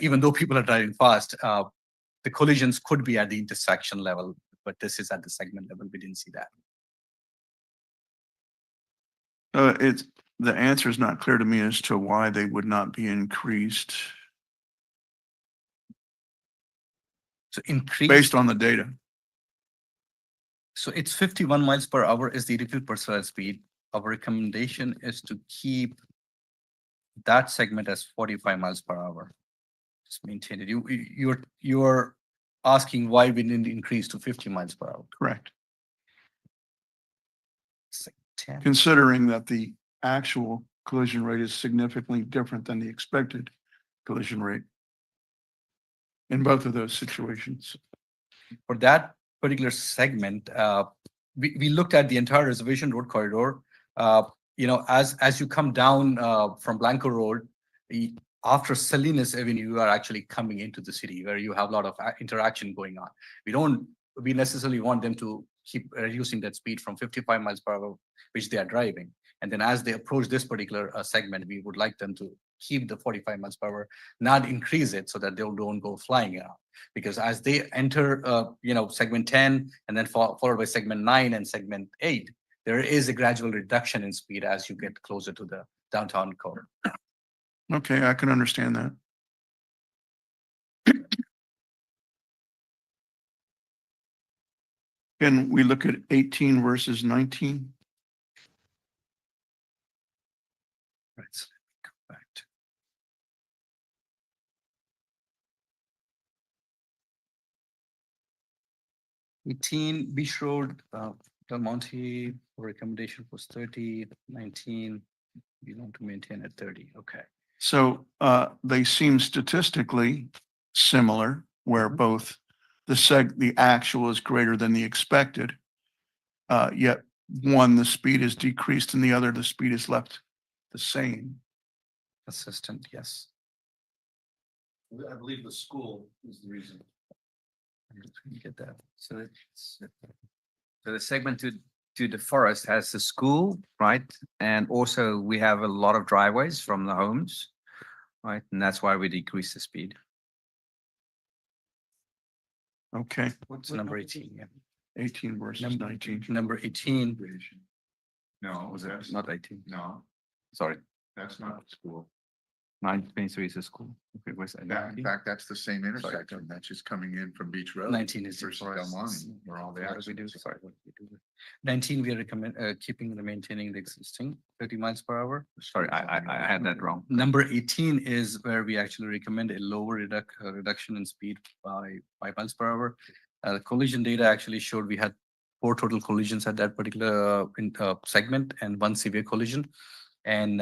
Even though people are driving fast, the collisions could be at the intersection level, but this is at the segment level. We didn't see that. The answer is not clear to me as to why they would not be increased So increase. based on the data. So it's 51 miles per hour is the refill per speed. Our recommendation is to keep that segment as 45 miles per hour. Just maintain it. You're asking why we didn't increase to 50 miles per hour. Correct. It's like 10. Considering that the actual collision rate is significantly different than the expected collision rate in both of those situations. For that particular segment, we looked at the entire reservation road corridor. As you come down from Blanco Road, after Salinas Avenue, you are actually coming into the city where you have a lot of interaction going on. We necessarily want them to keep reducing that speed from 55 miles per hour, which they are driving. And then as they approach this particular segment, we would like them to keep the 45 miles per hour, not increase it so that they don't go flying around. Because as they enter, segment 10 and then followed by segment 9 and segment 8, there is a gradual reduction in speed as you get closer to the downtown core. Okay, I can understand that. Can we look at 18 versus 19? Right. So let me go back to 18 Beach Road, Del Monte, recommendation was 30, 19. We want to maintain at 30. Okay. So they seem statistically similar, where both the actual is greater than the expected. Yet one, the speed is decreased, and the other, the speed is left the same. Consistent, yes. I believe the school is the reason. You get that. So the segment to the forest has the school, right? And also we have a lot of driveways from the homes, right? And that's why we decrease the speed. Okay, What's number 18? Yeah. 18 versus 19. Number 18, No, Was it that's not 18? no, Sorry, that's not school. 923 is the school. Okay, where's that? In 19? fact, that's the same intersection. That's just coming in from Beach Road. 19 is the versus forest. Del Monte, where all the What did we do? accidents are. Sorry, what did we do? 19, we recommend keeping the maintaining the existing 30 miles per hour. Sorry, I had that wrong. Number 18 is where we actually recommend a lower reduction in speed by 5 miles per hour. The collision data actually showed we had 4 total collisions at that particular segment and 1 severe collision. And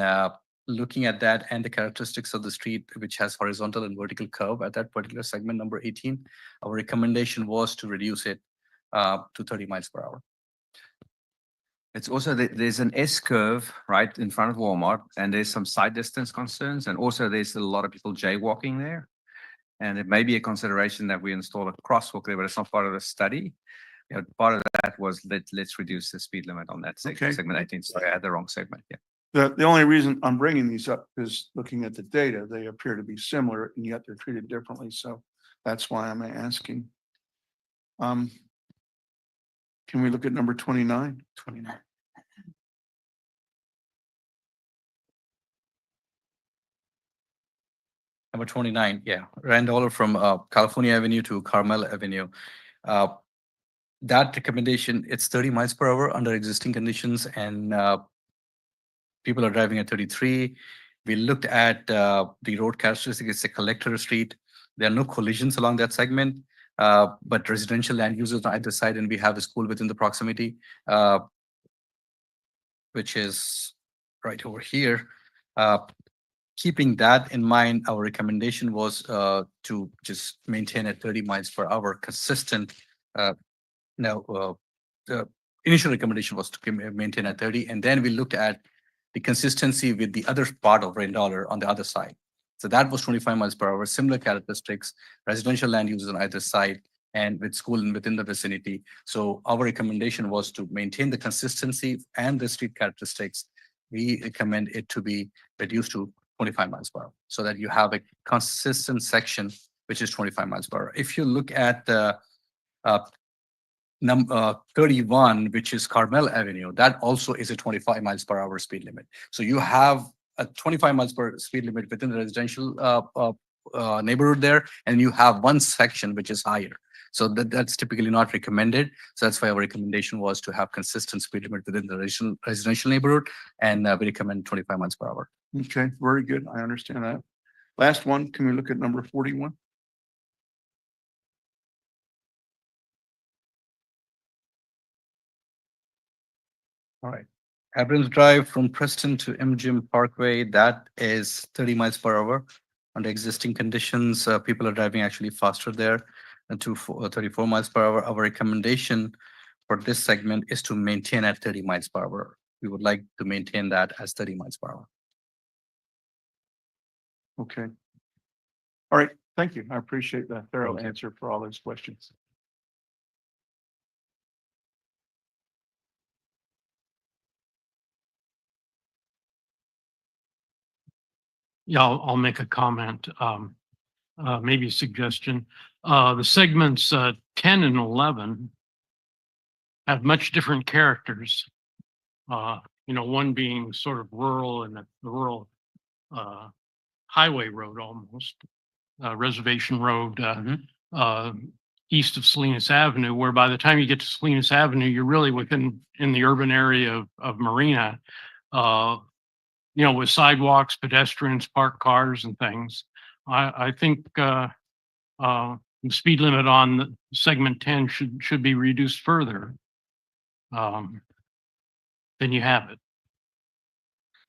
looking at that and the characteristics of the street, which has horizontal and vertical curve at that particular segment, number 18, our recommendation was to reduce it to 30 miles per hour. It's also there's an S curve right in front of Walmart, and there's some side distance concerns, and also there's a lot of people jaywalking there. And it may be a consideration that we install a crosswalk there, but it's not part of the study. Part of that was let's reduce the speed limit on that Okay. segment 18. Sorry, I had the wrong segment. Yeah. The only reason I'm bringing these up is looking at the data, they appear to be similar and yet they're treated differently. So that's why I'm asking. Can we look at number 29? 29. Number 29, yeah, Randolph from California Avenue to Carmel Avenue. That recommendation, it's 30 miles per hour under existing conditions, and people are driving at 33. We looked at the road characteristic. It's a collector street. There are no collisions along that segment, but residential land users on either side, and we have a school within the proximity, which is right over here. Keeping that in mind, our recommendation was to just maintain at 30 miles per hour consistent. The initial recommendation was to maintain at 30, and then we looked at the consistency with the other part of $1 on the other side. So that was 25 miles per hour, similar characteristics, residential land uses on either side, and with school and within the vicinity. So our recommendation was to maintain the consistency and the street characteristics. We recommend it to be reduced to 25 miles per hour so that you have a consistent section, which is 25 miles per hour. If you look at the number 31, which is Carmel Avenue, that also is a 25 miles per hour speed limit. So you have a 25 miles per speed limit within the residential neighborhood there, and you have one section which is higher. So that's typically not recommended. So that's why our recommendation was to have consistent speed limit within the residential neighborhood, and we recommend 25 miles per hour. Okay, very good. I understand that. Last one, can we look at number 41? All right. Abrams Drive from Preston to MGM Parkway, that is 30 miles per hour. Under existing conditions, people are driving actually faster there to 34 miles per hour. Our recommendation for this segment is to maintain at 30 miles per hour. We would like to maintain that as 30 miles per hour. Okay. All right, thank you. I appreciate the thorough Thank you. answer for all those questions. Yeah, I'll make a comment, maybe a suggestion. The segments, 10 and 11 have much different characters. One being sort of rural and the rural, highway road almost, reservation road, east of Salinas Avenue, where by the time you get to Salinas Avenue, you're really in the urban area of Marina. With sidewalks, pedestrians, parked cars and things. I think, the speed limit on segment 10 should be reduced further. Then you have it.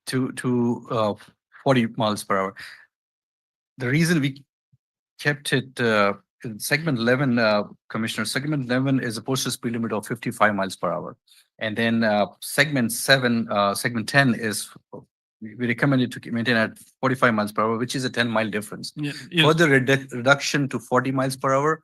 To 40 miles per hour. The reason we kept it in segment 11, Commissioner, segment 11 is a posted speed limit of 55 miles per hour. And then segment 10 is, we recommend it to maintain at 45 miles per hour, which is a 10-mile difference. Yeah, Further reduction to 40 miles per hour,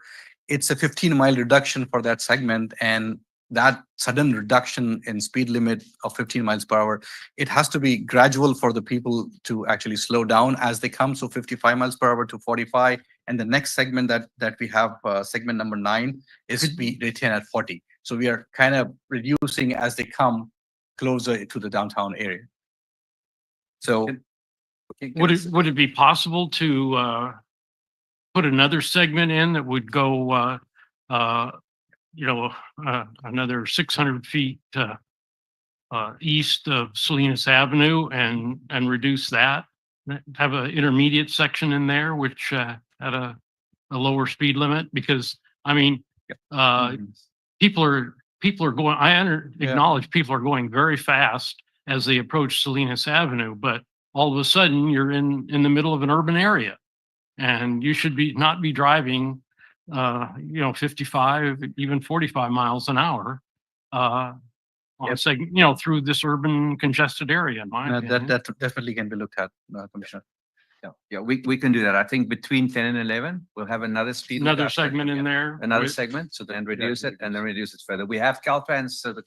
it's a 15-mile reduction for that segment. And that sudden reduction in speed limit of 15 miles per hour, it has to be gradual for the people to actually slow down as they come. So 55 miles per hour to 45. And the next segment that we have, segment number 9, is to be retained at 40. So we are kind of reducing as they come closer to the downtown area. So would it be possible to put another segment in that would go another 600 feet east of Salinas Avenue and reduce that? Have an intermediate section in there which at a lower speed limit? Because I mean, people are going. Acknowledge people are going very fast as they approach Salinas Avenue, but all of a sudden you're in the middle of an urban area, and you should not be driving 55, even 45 miles an hour through this urban congested area, in my opinion. that definitely can be looked at, Commissioner. Yeah, we can do that. I think between 10 and 11, we'll have another speed. Another reduction. segment in Yeah, there. another segment, so then reduce it and then reduce it further. We have Caltrans, so the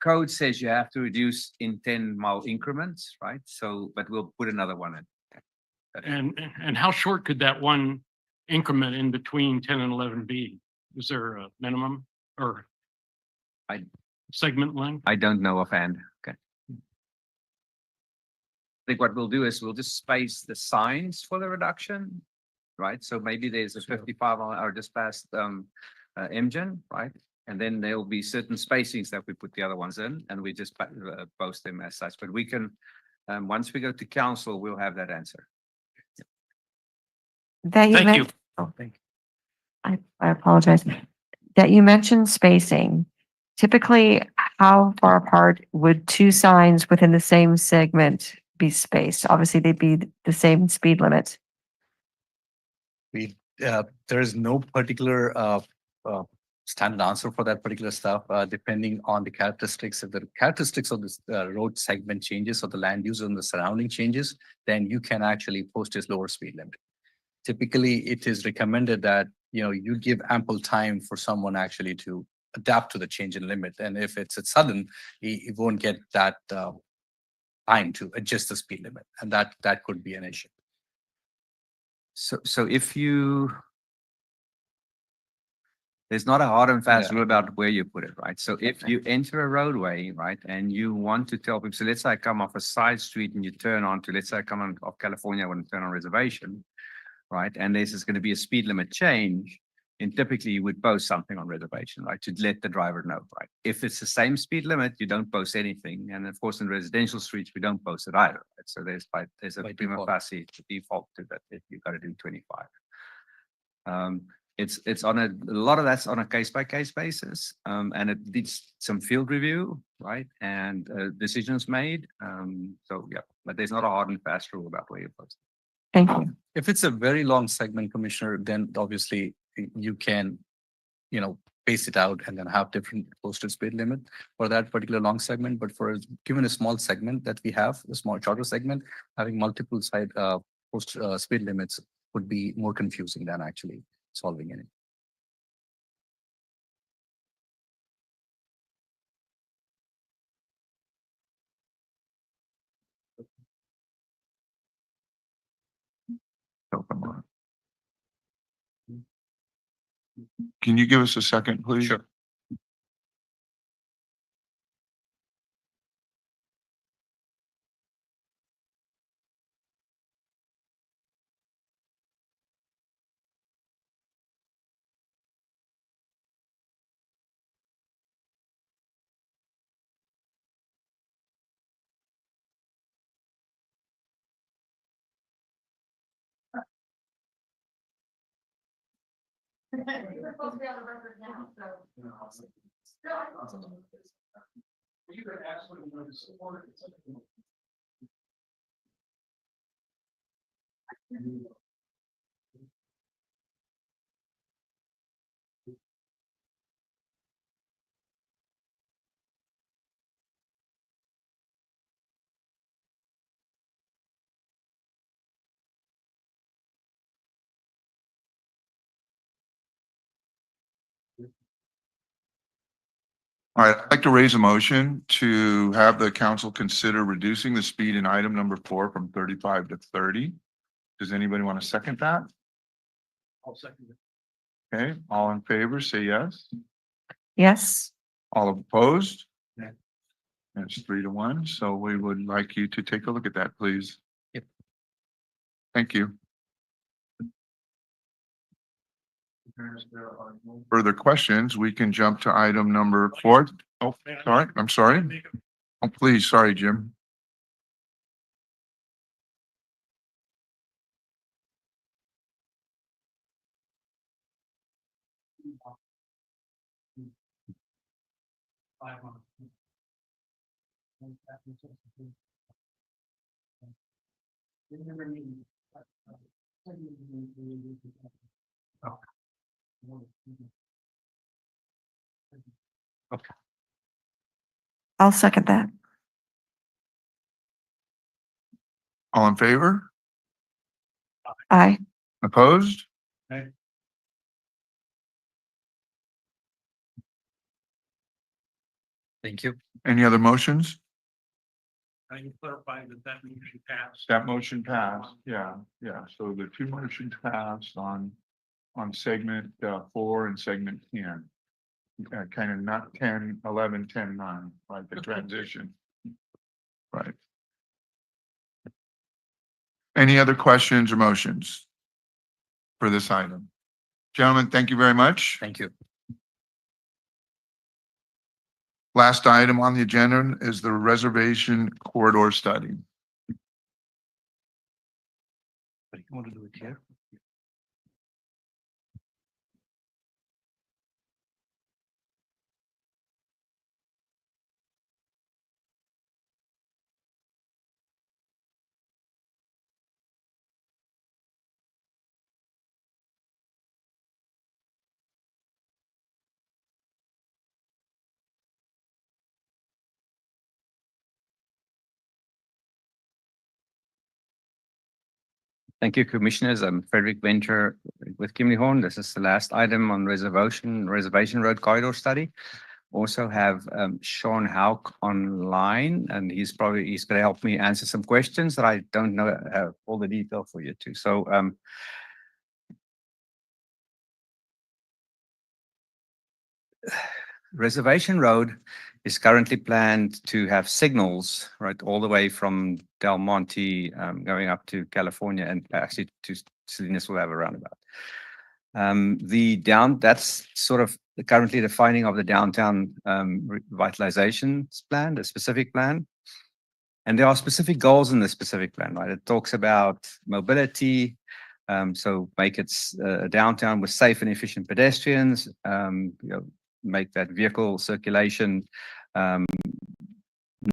code says you have to reduce in 10-mile increments, right? So, but we'll put another one in. And how short could that one increment in between 10 and 11 be? Is there a minimum or segment length? I don't know offhand. Okay. I think what we'll do is we'll just space the signs for the reduction, right? So maybe there's a 55 or just past Mgen, right? And then there'll be certain spacings that we put the other ones in, and we just post them as such. But we can, once we go to council, we'll have that answer. Thank you. Oh, thank you. I apologize. That you mentioned spacing. Typically, how far apart would two signs within the same segment be spaced? Obviously, they'd be the same speed limit. There is no particular standard answer for that particular stuff, depending on the characteristics. If the characteristics of this road segment changes or the land use and the surrounding changes, then you can actually post a lower speed limit. Typically, it is recommended that you give ample time for someone actually to adapt to the change in limit. And if it's a sudden, he won't get that time to adjust the speed limit, and that could be an issue. So if there's not a hard and fast rule about where you put it, right? So if you enter a roadway, right, and you want to tell people, so let's say I come off a side street and you turn onto, let's say I come on off California, I want to turn on reservation, right? And this is going to be a speed limit change. And typically you would post something on reservation, right? To let the driver know, right? If it's the same speed limit, you don't post anything. And of course, in residential streets, we don't post it either. Right? So there's a prima facie default to that if you got to do 25. It's on a lot of that's on a case by case basis, and it needs some field review, right? And decisions made. So yeah, but there's not a hard and fast rule about where you post. Thank you. If it's a very long segment, Commissioner, then obviously you can, pace it out and then have different posted speed limit for that particular long segment. But for given a small segment that we have, a small shorter segment, having multiple side post speed limits would be more confusing than actually solving it. Can you give us a second, please? Sure. All right, I'd like to raise a motion to have the council consider reducing the speed in item number 4 from 35 to 30. Does anybody want to second that? I'll second it. Okay, all in favor, say yes. Yes, All opposed? Yeah. That's 3-1, so we would like you to take a look at that, please. Yep. Thank you. Further questions, we can jump to item number 4. Oh, sorry, I'm sorry. Oh, please, sorry, Jim. I'll second that. All in favor? Aye. Opposed? Thank you. Any other motions? I can clarify that motion passed. That motion passed, yeah. So the 2 motions passed on segment 4 and segment 10. Kind of not 10, 11, 10, 9, like the transition. Right. Any other questions or motions for this item? Gentlemen, thank you very much. Thank you. Last item on the agenda is the reservation corridor study. You want to do it here? Thank you, Commissioners. I'm Frederick Venture with Kimley Horn. This is the last item on reservation road corridor study. Also have Sean Hauk online, and he's going to help me answer some questions that I don't know all the detail for you too. So Reservation Road is currently planned to have signals right all the way from Del Monte going up to California, and actually to Salinas will have a roundabout. That's sort of currently the finding of the downtown revitalization plan, the specific plan. And there are specific goals in the specific plan, right? It talks about mobility, so make it a downtown with safe and efficient pedestrians, make that vehicle circulation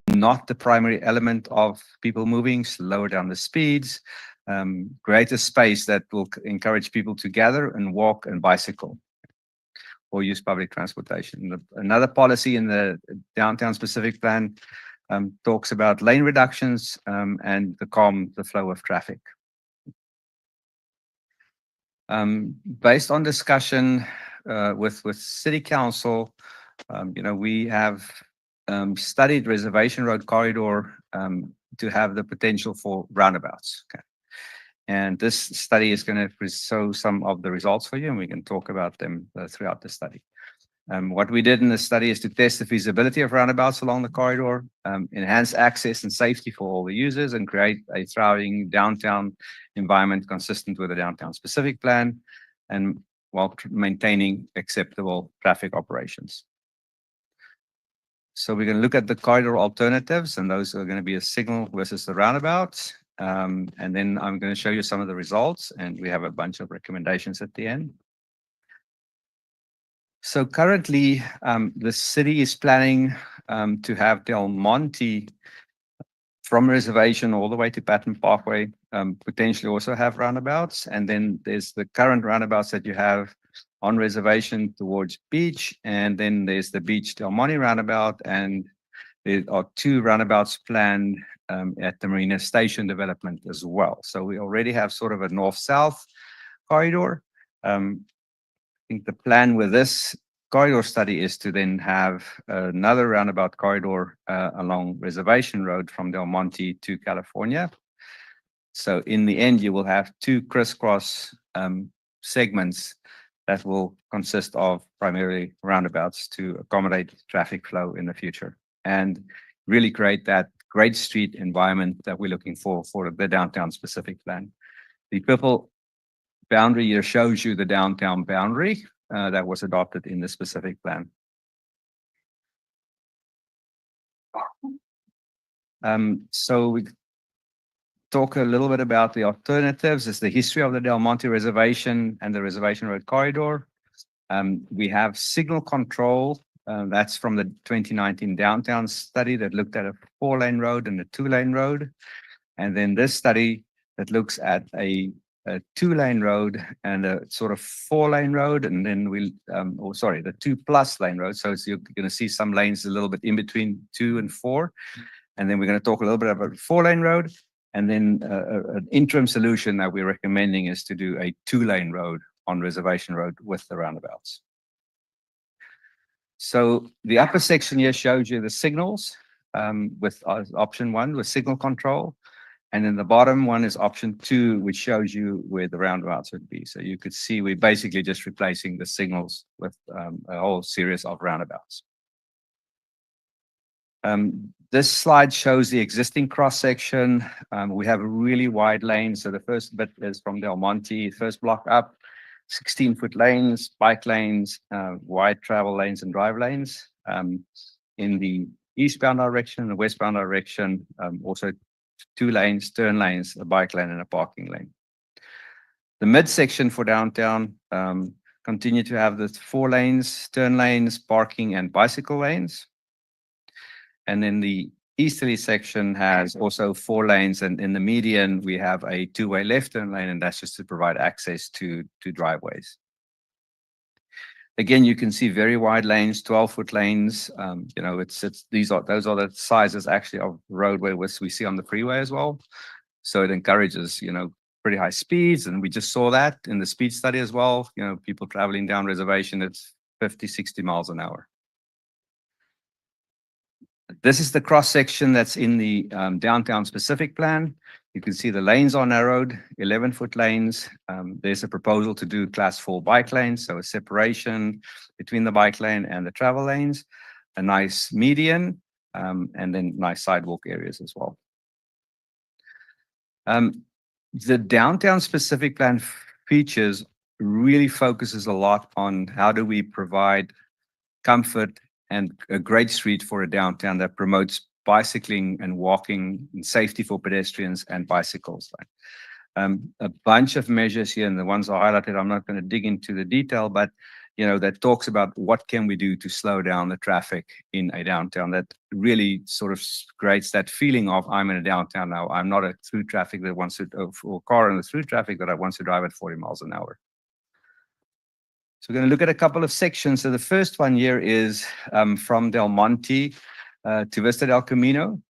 not the primary element of people moving, lower down the speeds, create a space that will encourage people to gather and walk and bicycle. or use public transportation. Another policy in the downtown specific plan talks about lane reductions and to calm the flow of traffic. Based on discussion with city council, we have studied Reservation Road corridor to have the potential for roundabouts. Okay. And this study is going to show some of the results for you, and we can talk about them throughout the study. What we did in the study is to test the feasibility of roundabouts along the corridor, enhance access and safety for all the users, and create a thriving downtown environment consistent with the downtown specific plan, and while maintaining acceptable traffic operations. So we're going to look at the corridor alternatives, and those are going to be a signal versus the roundabouts. And then I'm going to show you some of the results, and we have a bunch of recommendations at the end. So currently, the city is planning to have Del Monte from Reservation all the way to Patton Parkway, potentially also have roundabouts. And then there's the current roundabouts that you have on Reservation towards Beach, and then there's the Beach Del Monte roundabout, and there are 2 roundabouts planned at the Marina Station development as well. So we already have sort of a north-south corridor. I think the plan with this corridor study is to then have another roundabout corridor along Reservation Road from Del Monte to California. So in the end, you will have 2 crisscross segments that will consist of primarily roundabouts to accommodate traffic flow in the future and really create that great street environment that we're looking for the downtown specific plan. The purple boundary here shows you the downtown boundary that was adopted in the specific plan. So we talk a little bit about the alternatives. It's the history of the Del Monte Reservation and the Reservation Road corridor. We have signal control. That's from the 2019 downtown study that looked at a 4-lane road and a 2-lane road. And then this study that looks at a 2-lane road and a sort of 4-lane road, and then the 2+ lane road. So you're going to see some lanes a little bit in between 2 and 4. And then we're going to talk a little bit about a 4-lane road. And then an interim solution that we're recommending is to do a 2-lane road on Reservation Road with the roundabouts. So the upper section here shows you the signals with option 1 with signal control. And then the bottom one is option 2, which shows you where the roundabouts would be. So you could see we're basically just replacing the signals with a whole series of roundabouts. This slide shows the existing cross section. We have a really wide lane. So the first bit is from Del Monte, first block up, 16-foot lanes, bike lanes, wide travel lanes and drive lanes. In the eastbound direction and the westbound direction, also 2 lanes, turn lanes, a bike lane and a parking lane. The midsection for downtown continue to have the 4 lanes, turn lanes, parking and bicycle lanes. And then the easterly section has also 4 lanes, and in the median we have a 2-way left turn lane, and that's just to provide access to driveways. Again, you can see very wide lanes, 12-foot lanes. Those are the sizes actually of roadway which we see on the freeway as well. So it encourages, pretty high speeds, and we just saw that in the speed study as well. People traveling down Reservation, it's 50, 60 miles an hour. This is the cross section that's in the downtown specific plan. You can see the lanes are narrowed, 11-foot lanes. There's a proposal to do class 4 bike lanes, so a separation between the bike lane and the travel lanes, a nice median, and then nice sidewalk areas as well. The downtown specific plan features really focuses a lot on how do we provide comfort and a great street for a downtown that promotes bicycling and walking and safety for pedestrians and bicycles. A bunch of measures here, and the ones I highlighted, I'm not going to dig into the detail, but that talks about what can we do to slow down the traffic in a downtown that really sort of creates that feeling of I'm in a downtown now. I'm not a through traffic that wants to, or car in the through traffic that I wants to drive at 40 miles an hour. So we're going to look at a couple of sections. So the first one here is from Del Monte to Vista del Camino.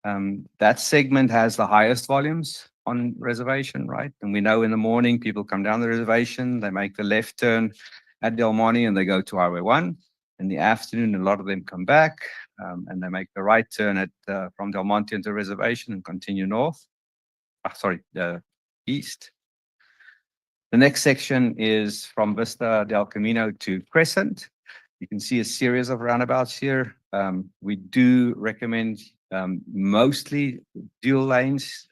That segment has the highest volumes on reservation, right? And we know in the morning, people come down the reservation, they make the left turn at Del Monte and they go to Highway 1. In the afternoon, a lot of them come back and they make the right turn at from Del Monte into reservation and continue north. East. The next section is from Vista del Camino to Crescent. You can see a series of roundabouts here. We do recommend mostly dual lanes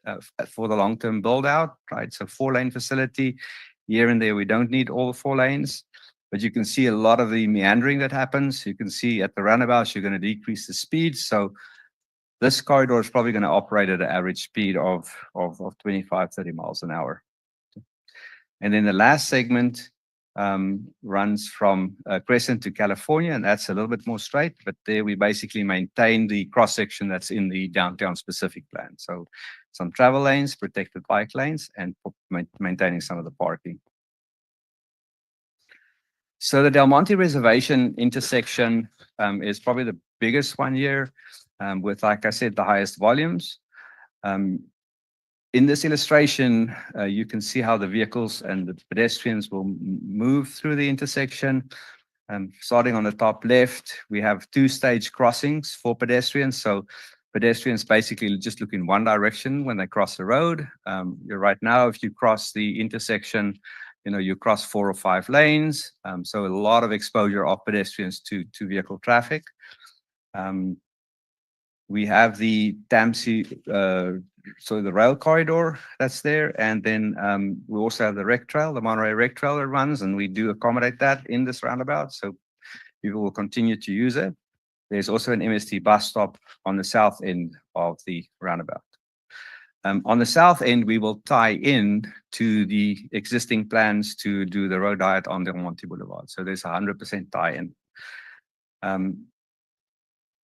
for the long-term build out, right? So 4-lane facility. Here and there, we don't need all 4 lanes, but you can see a lot of the meandering that happens. You can see at the roundabouts, you're going to decrease the speed. So this corridor is probably going to operate at an average speed of 25, 30 miles an hour. And then the last segment runs from Crescent to California, and that's a little bit more straight, but there we basically maintain the cross section that's in the downtown specific plan. So some travel lanes, protected bike lanes, and maintaining some of the parking. So the Del Monte Reservation intersection is probably the biggest one here with, like I said, the highest volumes. In this illustration, you can see how the vehicles and the pedestrians will move through the intersection. Starting on the top left, we have 2-stage crossings for pedestrians. So pedestrians basically just look in one direction when they cross the road. Right now, if you cross the intersection, you cross 4 or 5 lanes. So a lot of exposure of pedestrians to vehicle traffic. We have the Dempsey, so the rail corridor that's there. And then we also have the rec trail, the Monterey rec trail that runs, and we do accommodate that in this roundabout. So people will continue to use it. There's also an MST bus stop on the south end of the roundabout. On the south end, we will tie in to the existing plans to do the road diet on Del Monte Boulevard. So there's 100% tie-in.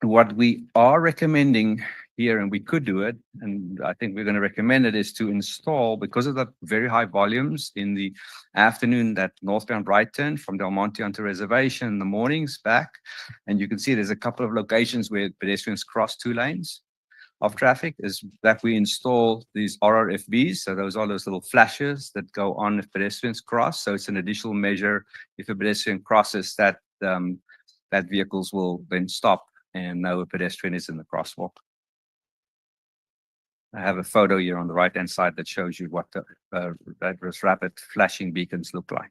What we are recommending here, and we could do it, and I think we're going to recommend it, is to install, because of the very high volumes in the afternoon, that northbound right turn from Del Monte onto reservation in the mornings back. And you can see there's a couple of locations where pedestrians cross 2 lanes of traffic, is that we install these RRFBs. So those are those little flashes that go on if pedestrians cross. So it's an additional measure. If a pedestrian crosses, that vehicles will then stop and know a pedestrian is in the crosswalk. I have a photo here on the right-hand side that shows you what those rapid flashing beacons look like.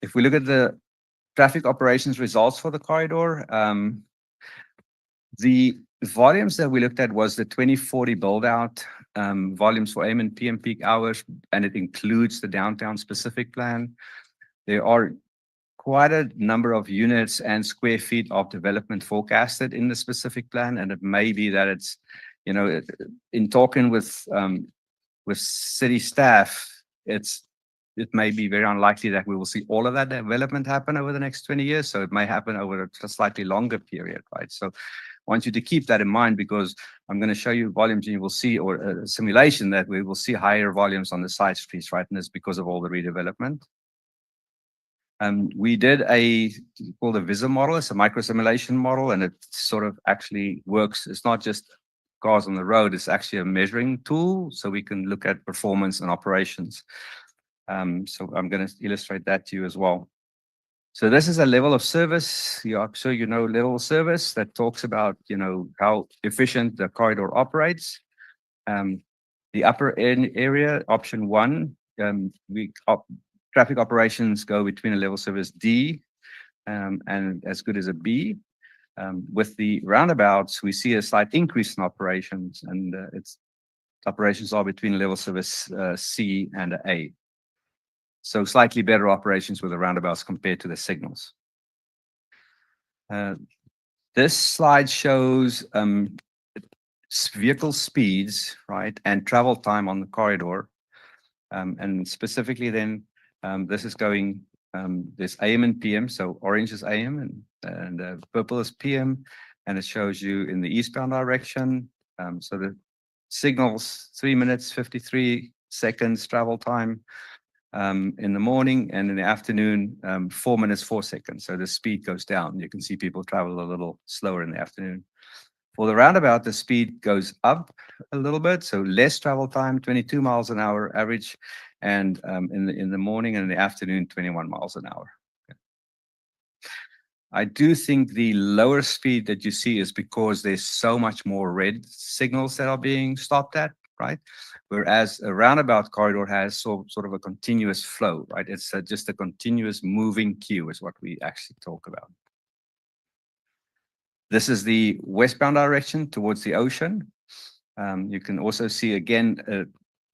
If we look at the traffic operations results for the corridor, the volumes that we looked at was the 2040 build-out volumes for AM and PM peak hours, and it includes the downtown specific plan. There are quite a number of units and square feet of development forecasted in the specific plan, and it may be that it's, in talking with city staff, it may be very unlikely that we will see all of that development happen over the next 20 years. So it may happen over a slightly longer period, right? So I want you to keep that in mind, because I'm going to show you volumes and you will see, or a simulation that we will see higher volumes on the side streets, right? And it's because of all the redevelopment. We did called a VISA model. It's a micro simulation model, and it sort of actually works. It's not just cars on the road. It's actually a measuring tool, so we can look at performance and operations. So I'm going to illustrate that to you as well. So this is a level of service. I'm sure you know level of service that talks about, how efficient the corridor operates. The upper end area, option 1, traffic operations go between a level service D and as good as a B. With the roundabouts, we see a slight increase in operations, and its operations are between level service C and A. So slightly better operations with the roundabouts compared to the signals. This slide shows vehicle speeds, right, and travel time on the corridor. And specifically then, this is going, there's AM and PM, so orange is AM and purple is PM, and it shows you in the eastbound direction. So the signals 3 minutes, 53 seconds travel time. in the morning, and in the afternoon, 4 minutes, 4 seconds. So the speed goes down. You can see people travel a little slower in the afternoon. For the roundabout, the speed goes up a little bit, so less travel time, 22 miles an hour average, and in the morning and in the afternoon, 21 miles an hour. I do think the lower speed that you see is because there's so much more red signals that are being stopped at, right? Whereas a roundabout corridor has sort of a continuous flow, right? It's just a continuous moving queue is what we actually talk about. This is the westbound direction towards the ocean. You can also see again a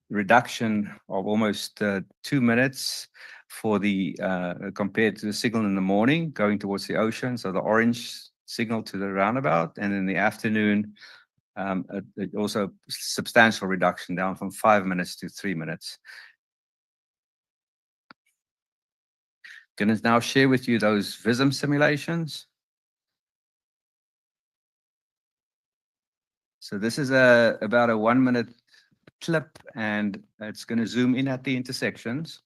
reduction of almost 2 minutes for the compared to the signal in the morning going towards the ocean. So the orange signal to the roundabout, and in the afternoon, also substantial reduction down from 5 minutes to 3 minutes. Going to now share with you those VISM simulations. So this is about a 1 minute clip, and it's going to zoom in at the intersections.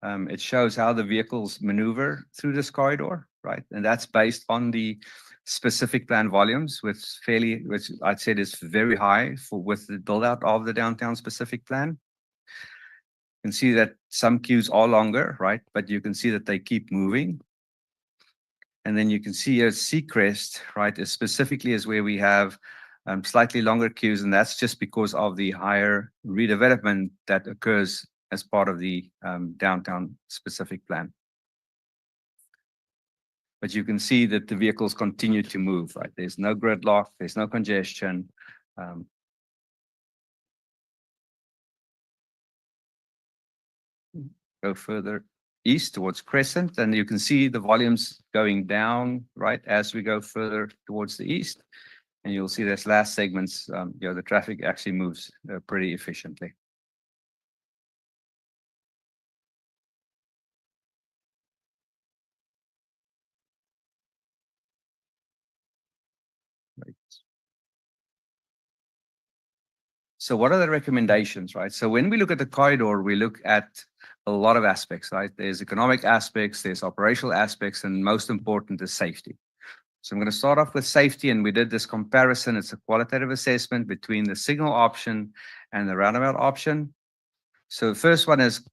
It shows how the vehicles maneuver through this corridor, right? And that's based on the specific plan volumes, which I'd say is very high with the build out of the downtown specific plan. You can see that some queues are longer, right? But you can see that they keep moving. And then you can see a Seacrest, right, is specifically is where we have slightly longer queues, and that's just because of the higher redevelopment that occurs as part of the downtown specific plan. But you can see that the vehicles continue to move, right? There's no gridlock, there's no congestion. Go further east towards Crescent, and you can see the volumes going down, right, as we go further towards the east. And you'll see this last segments, the traffic actually moves pretty efficiently. Right. So what are the recommendations, right? So when we look at the corridor, we look at a lot of aspects, right? There's economic aspects, there's operational aspects, and most important is safety. So I'm going to start off with safety, and we did this comparison. It's a qualitative assessment between the signal option and the roundabout option. So the first one is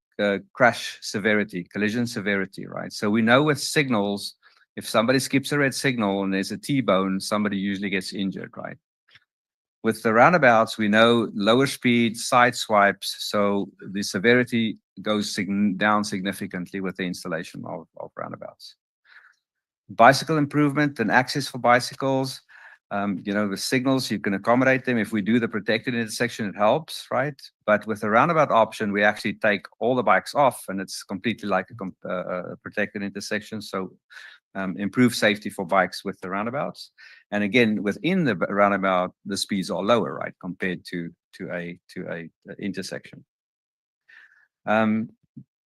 crash severity, collision severity, right? So we know with signals, if somebody skips a red signal and there's a T-bone, somebody usually gets injured, right? With the roundabouts, we know lower speed, side swipes, so the severity goes down significantly with the installation of roundabouts. Bicycle improvement and access for bicycles. The signals, you can accommodate them. If we do the protected intersection, it helps, right? But with the roundabout option, we actually take all the bikes off, and it's completely like a protected intersection. So improve safety for bikes with the roundabouts. And again, within the roundabout, the speeds are lower, right, compared to a intersection.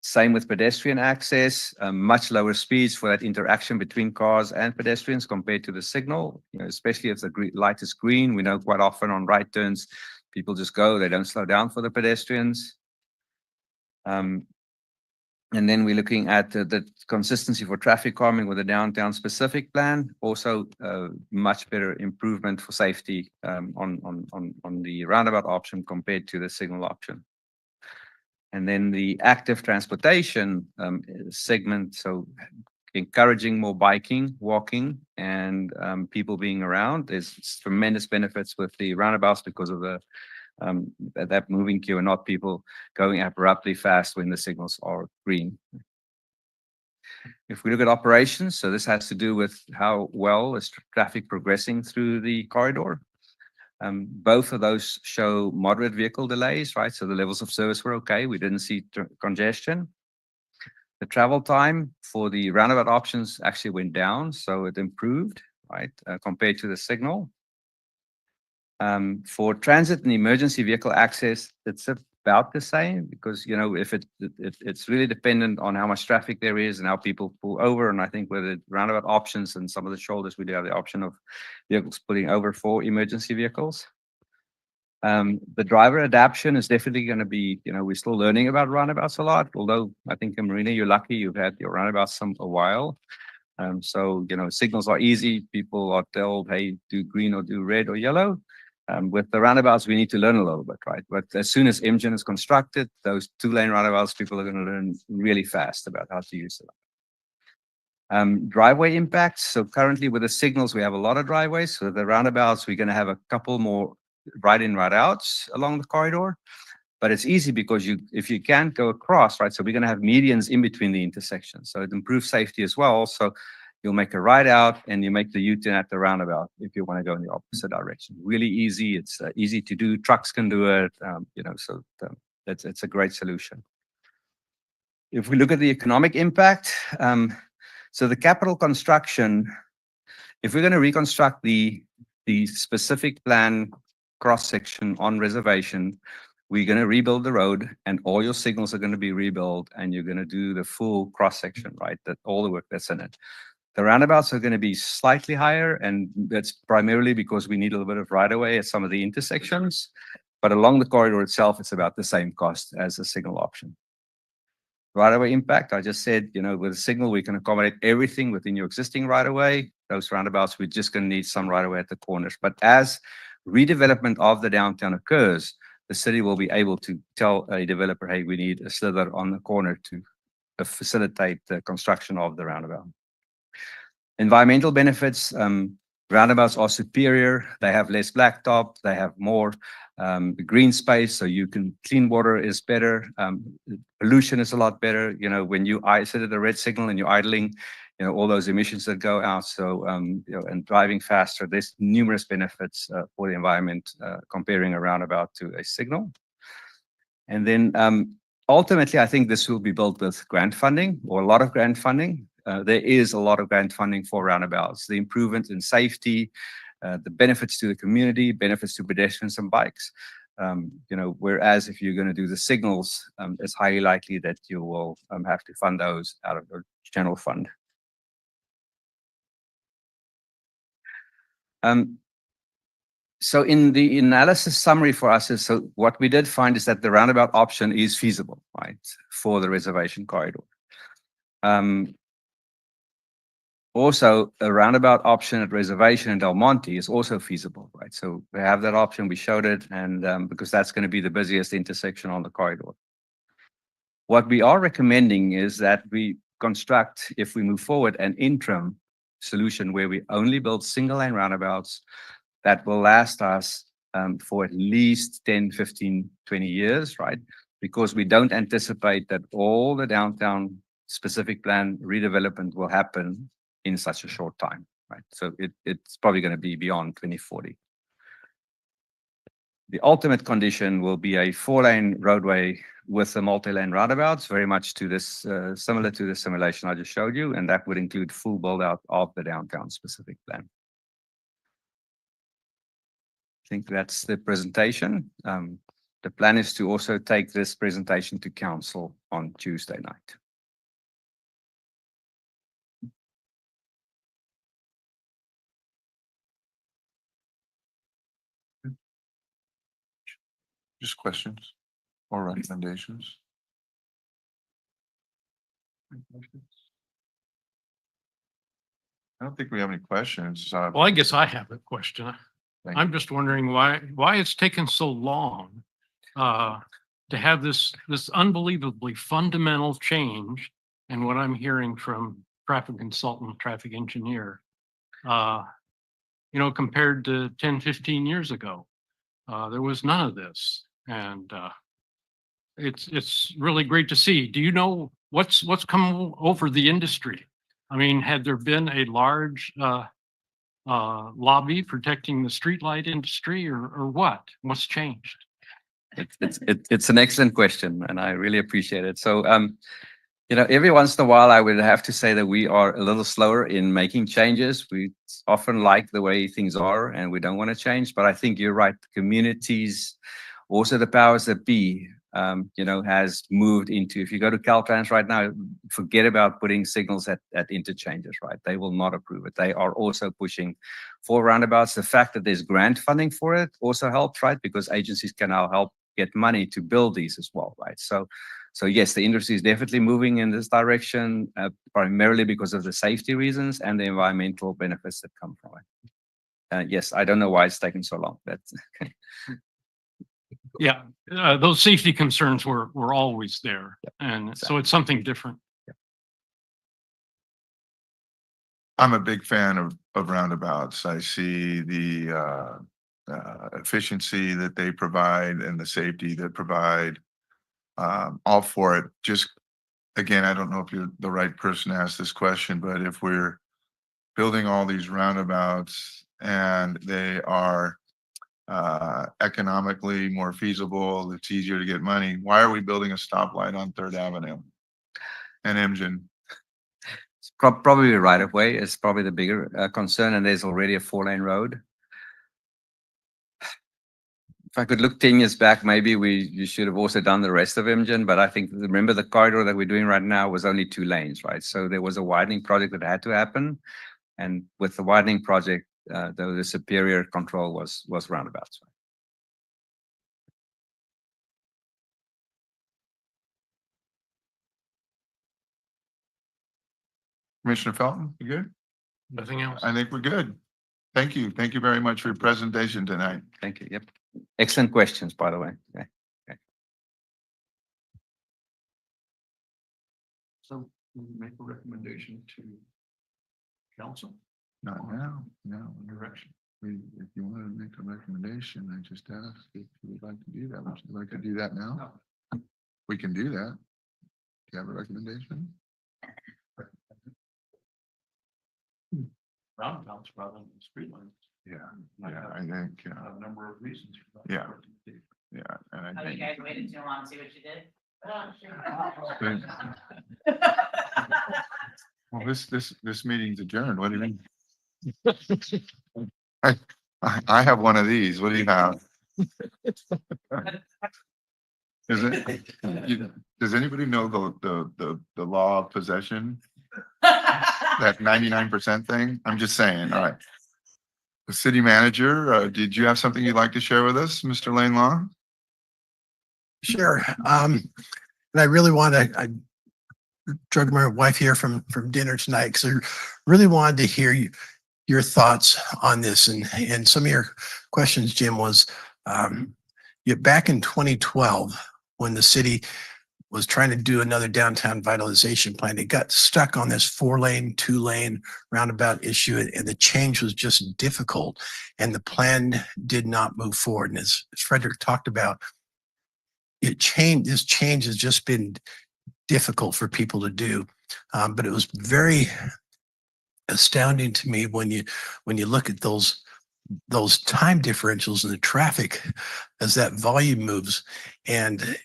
Same with pedestrian access, much lower speeds for that interaction between cars and pedestrians compared to the signal, especially if the light is green. We know quite often on right turns, people just go, they don't slow down for the pedestrians. And then we're looking at the consistency for traffic calming with the downtown specific plan. Also, much better improvement for safety on the roundabout option compared to the signal option. And then the active transportation segment, so encouraging more biking, walking, and people being around. There's tremendous benefits with the roundabouts because of the that moving queue and not people going abruptly fast when the signals are green. If we look at operations, so this has to do with how well is traffic progressing through the corridor. Both of those show moderate vehicle delays, right? So the levels of service were okay. We didn't see congestion. The travel time for the roundabout options actually went down, so it improved, right, compared to the signal. For transit and emergency vehicle access, it's about the same because, if it's really dependent on how much traffic there is and how people pull over. And I think with the roundabout options and some of the shoulders, we do have the option of vehicles pulling over for emergency vehicles. The driver adaptation is definitely going to be, we're still learning about roundabouts a lot, although I think in Marina, you're lucky you've had your roundabouts a while. So, signals are easy. People are told, hey, do green or do red or yellow. With the roundabouts, we need to learn a little bit, right? But as soon as MGen is constructed, those 2-lane roundabouts, people are going to learn really fast about how to use them. Driveway impacts. So currently with the signals, we have a lot of driveways. So the roundabouts, we're going to have a couple more right in, right outs along the corridor. But it's easy because if you can't go across, right? So we're going to have medians in between the intersections. So it improves safety as well. So you'll make a right out and you make the U-turn at the roundabout if you want to go in the opposite direction. Really easy. It's easy to do. Trucks can do it. So it's a great solution. If we look at the economic impact, so the capital construction, if we're going to reconstruct the specific plan cross-section on reservation, we're going to rebuild the road and all your signals are going to be rebuilt and you're going to do the full cross-section, right? That all the work that's in it. The roundabouts are going to be slightly higher, and that's primarily because we need a little bit of right-of-way at some of the intersections. But along the corridor itself, it's about the same cost as a signal option. Right-of-way impact, I just said, with a signal, we can accommodate everything within your existing right-of-way. Those roundabouts, we're just going to need some right-of-way at the corners. But as redevelopment of the downtown occurs, the city will be able to tell a developer, hey, we need a slither on the corner to facilitate the construction of the roundabout. Environmental benefits, roundabouts are superior. They have less blacktop. They have more green space, so clean water is better. Pollution is a lot better. When you sit at the red signal and you're idling, all those emissions that go out. So, and driving faster, there's numerous benefits for the environment comparing a roundabout to a signal. And then ultimately, I think this will be built with grant funding or a lot of grant funding. There is a lot of grant funding for roundabouts. The improvement in safety, the benefits to the community, benefits to pedestrians and bikes. Whereas if you're going to do the signals, it's highly likely that you will have to fund those out of the general fund. So in the analysis summary for us is, so what we did find is that the roundabout option is feasible, right, for the reservation corridor. Also, a roundabout option at reservation in Del Monte is also feasible, right? So we have that option, we showed it, and because that's going to be the busiest intersection on the corridor. What we are recommending is that we construct, if we move forward, an interim solution where we only build single lane roundabouts that will last us for at least 10, 15, 20 years, right? Because we don't anticipate that all the downtown specific plan redevelopment will happen in such a short time, right? So it's probably going to be beyond 2040. The ultimate condition will be a 4-lane roadway with the multi-lane roundabouts, very much to this, similar to the simulation I just showed you, and that would include full build out of the downtown specific plan. I think that's the presentation. The plan is to also take this presentation to council on Tuesday night. Just questions or recommendations? I don't think we have any questions. Well, I guess I have a question. Thank I'm just wondering why it's taken so long to have this unbelievably fundamental change. And what I'm hearing from traffic consultant, traffic engineer, compared to 10, 15 years ago, there was none of this. And it's really great to see. Do you know what's come over the industry? I mean, had there been a large lobby protecting the streetlight industry, or what? What's changed? It's an excellent question, and I really appreciate it. So, every once in a while, I would have to say that we are a little slower in making changes. We often like the way things are, and we don't want to change. But I think you're right. Communities, also the powers that be, has moved into, if you go to Caltrans right now, forget about putting signals at interchanges, right? They will not approve it. They are also pushing for roundabouts. The fact that there's grant funding for it also helps, right? Because agencies can now help get money to build these as well, right? So yes, the industry is definitely moving in this direction, primarily because of the safety reasons and the environmental benefits that come from it. Yes, I don't know why it's taken so long. That's Yeah, those safety concerns were always there. And so it's something different. I'm a big fan of roundabouts. I see the efficiency that they provide and the safety that provide. All for it. Just again, I don't know if you're the right person to ask this question, but if we're building all these roundabouts and they are economically more feasible, it's easier to get money. Why are we building a stoplight on Third Avenue and Emgen? probably right of way is probably the bigger concern, and there's already a 4-lane road. If I could look 10 years back, maybe you should have also done the rest of Emgen, but I think, remember the corridor that we're doing right now was only 2 lanes, right? So there was a widening project that had to happen. And with the widening project, the superior control was roundabouts. Commissioner Felton, you good? Nothing else. I think we're good. Thank you. Thank you very much for your presentation tonight. Thank you. Yep. Excellent questions, by the way. Okay. So we make a recommendation to council Not now, no. direction. If you want to make a recommendation, I just asked if you would like to do that. Would you like to do that now? We can do that. Do you have a recommendation? Roundabouts rather than street lights. Yeah, I think, A number of reasons. Yeah. yeah, and I Oh, you think. guys waited too long to see what you did? Well, this meeting's adjourned. What do you mean? I have one of these. What do you have? Is it? Does anybody know the law of possession? That 99% thing? I'm just saying, all right. The city manager, did you have something you'd like to share with us, Mr. Lane Law? Sure. And I really want to, I drug my wife here from dinner tonight because I really wanted to hear your thoughts on this. And some of your questions, Jim, was back in 2012, when the city was trying to do another downtown vitalization plan, it got stuck on this 4-lane, 2-lane roundabout issue, and the change was just difficult, and the plan did not move forward. And as Frederick talked about, this change has just been difficult for people to do. But it was very astounding to me when you look at those time differentials in the traffic as that volume moves, and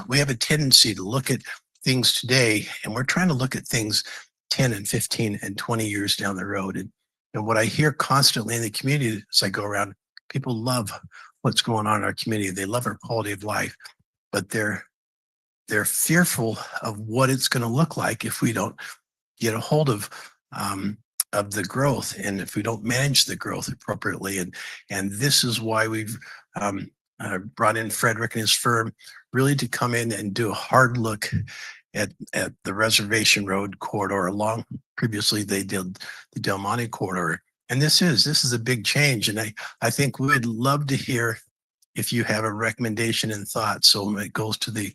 we have a tendency to look at things today, and we're trying to look at things 10 and 15 and 20 years down the road. And what I hear constantly in the community as I go around, people love what's going on in our community. They love our quality of life, but they're fearful of what it's going to look like if we don't get a hold of the growth, and if we don't manage the growth appropriately. And this is why we've brought in Frederick and his firm really to come in and do a hard look at the Reservation Road corridor along. Previously, they did the Del Monte corridor. And this is a big change. And I think we'd love to hear if you have a recommendation and thought. So it goes to the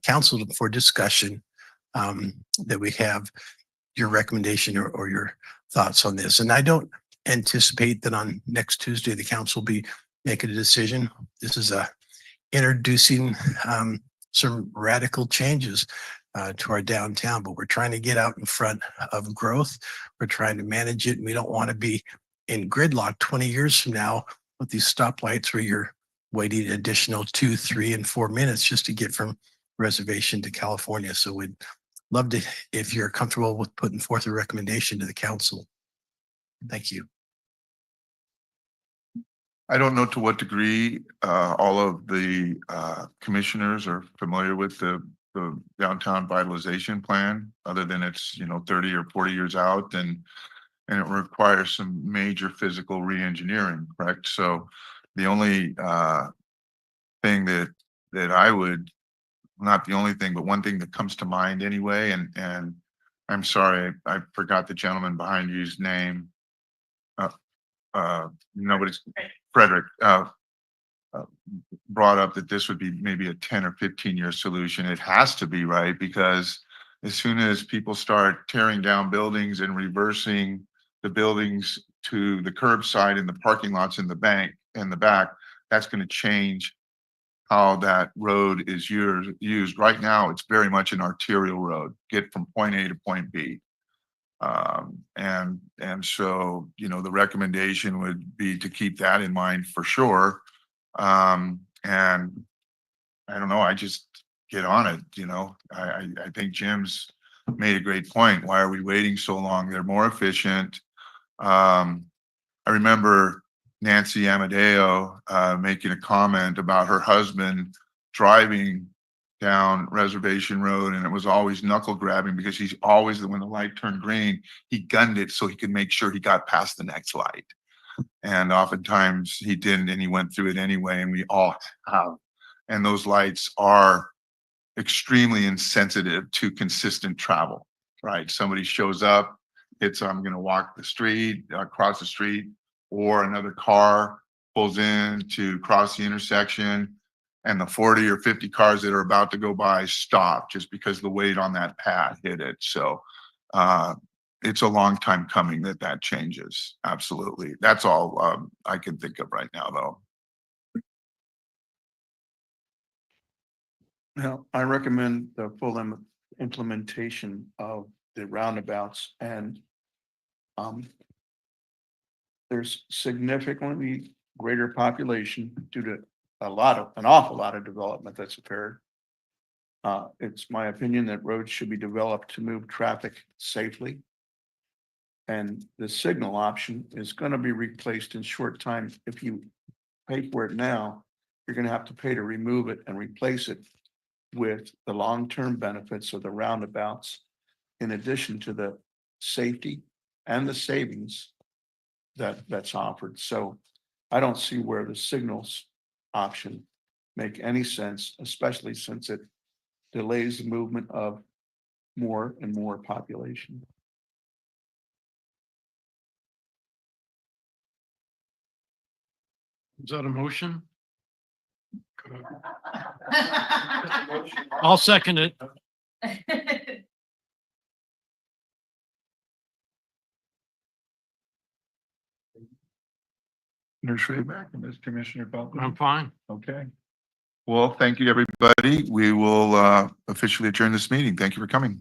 council for discussion, that we have your recommendation or your thoughts on this. And I don't anticipate that on next Tuesday, the council will be making a decision. This is introducing some radical changes to our downtown, but we're trying to get out in front of growth. We're trying to manage it, and we don't want to be in gridlock 20 years from now with these stoplights where you're waiting an additional 2, 3, and 4 minutes just to get from Reservation to California. So we'd love to, if you're comfortable with putting forth a recommendation to the council. Thank you. I don't know to what degree all of the commissioners are familiar with the downtown vitalization plan, other than it's, 30 or 40 years out, and it requires some major physical re-engineering, correct? So the only thing that I would, not the only thing, but one thing that comes to mind anyway, and I'm sorry, I forgot the gentleman behind you's name. Nobody's, Frederick, brought up that this would be maybe a 10 or 15-year solution. It has to be, right? Because as soon as people start tearing down buildings and reversing the buildings to the curbside and the parking lots in the back, that's going to change how that road is used. Right now, it's very much an arterial road, get from point A to point B. And so, the recommendation would be to keep that in mind for sure. And I don't know, I just get on it, I think Jim's made a great point. Why are we waiting so long? They're more efficient. I remember Nancy Amadeo making a comment about her husband driving down Reservation Road, and it was always knuckle grabbing because he's always, when the light turned green, he gunned it so he could make sure he got past the next light. And oftentimes he didn't, and he went through it anyway, and we all have. And those lights are extremely insensitive to consistent travel, right? Somebody shows up, hits, I'm going to walk the street, across the street, or another car pulls in to cross the intersection, and the 40 or 50 cars that are about to go by stop just because the weight on that pad hit it. So it's a long time coming that changes. Absolutely. That's all I can think of right now, though. Now, I recommend the full implementation of the roundabouts, and there's significantly greater population due to an awful lot of development that's occurred. It's my opinion that roads should be developed to move traffic safely. And the signal option is going to be replaced in short time. If you pay for it now, you're going to have to pay to remove it and replace it with the long-term benefits of the roundabouts, in addition to the safety and the savings that's offered. So I don't see where the signals option make any sense, especially since it delays the movement of more and more population. Is that a motion? I'll second it. Commissioner Schrebeck and Ms. Commissioner Felton. I'm fine. Okay. Well, thank you, everybody. We will officially adjourn this meeting. Thank you for coming.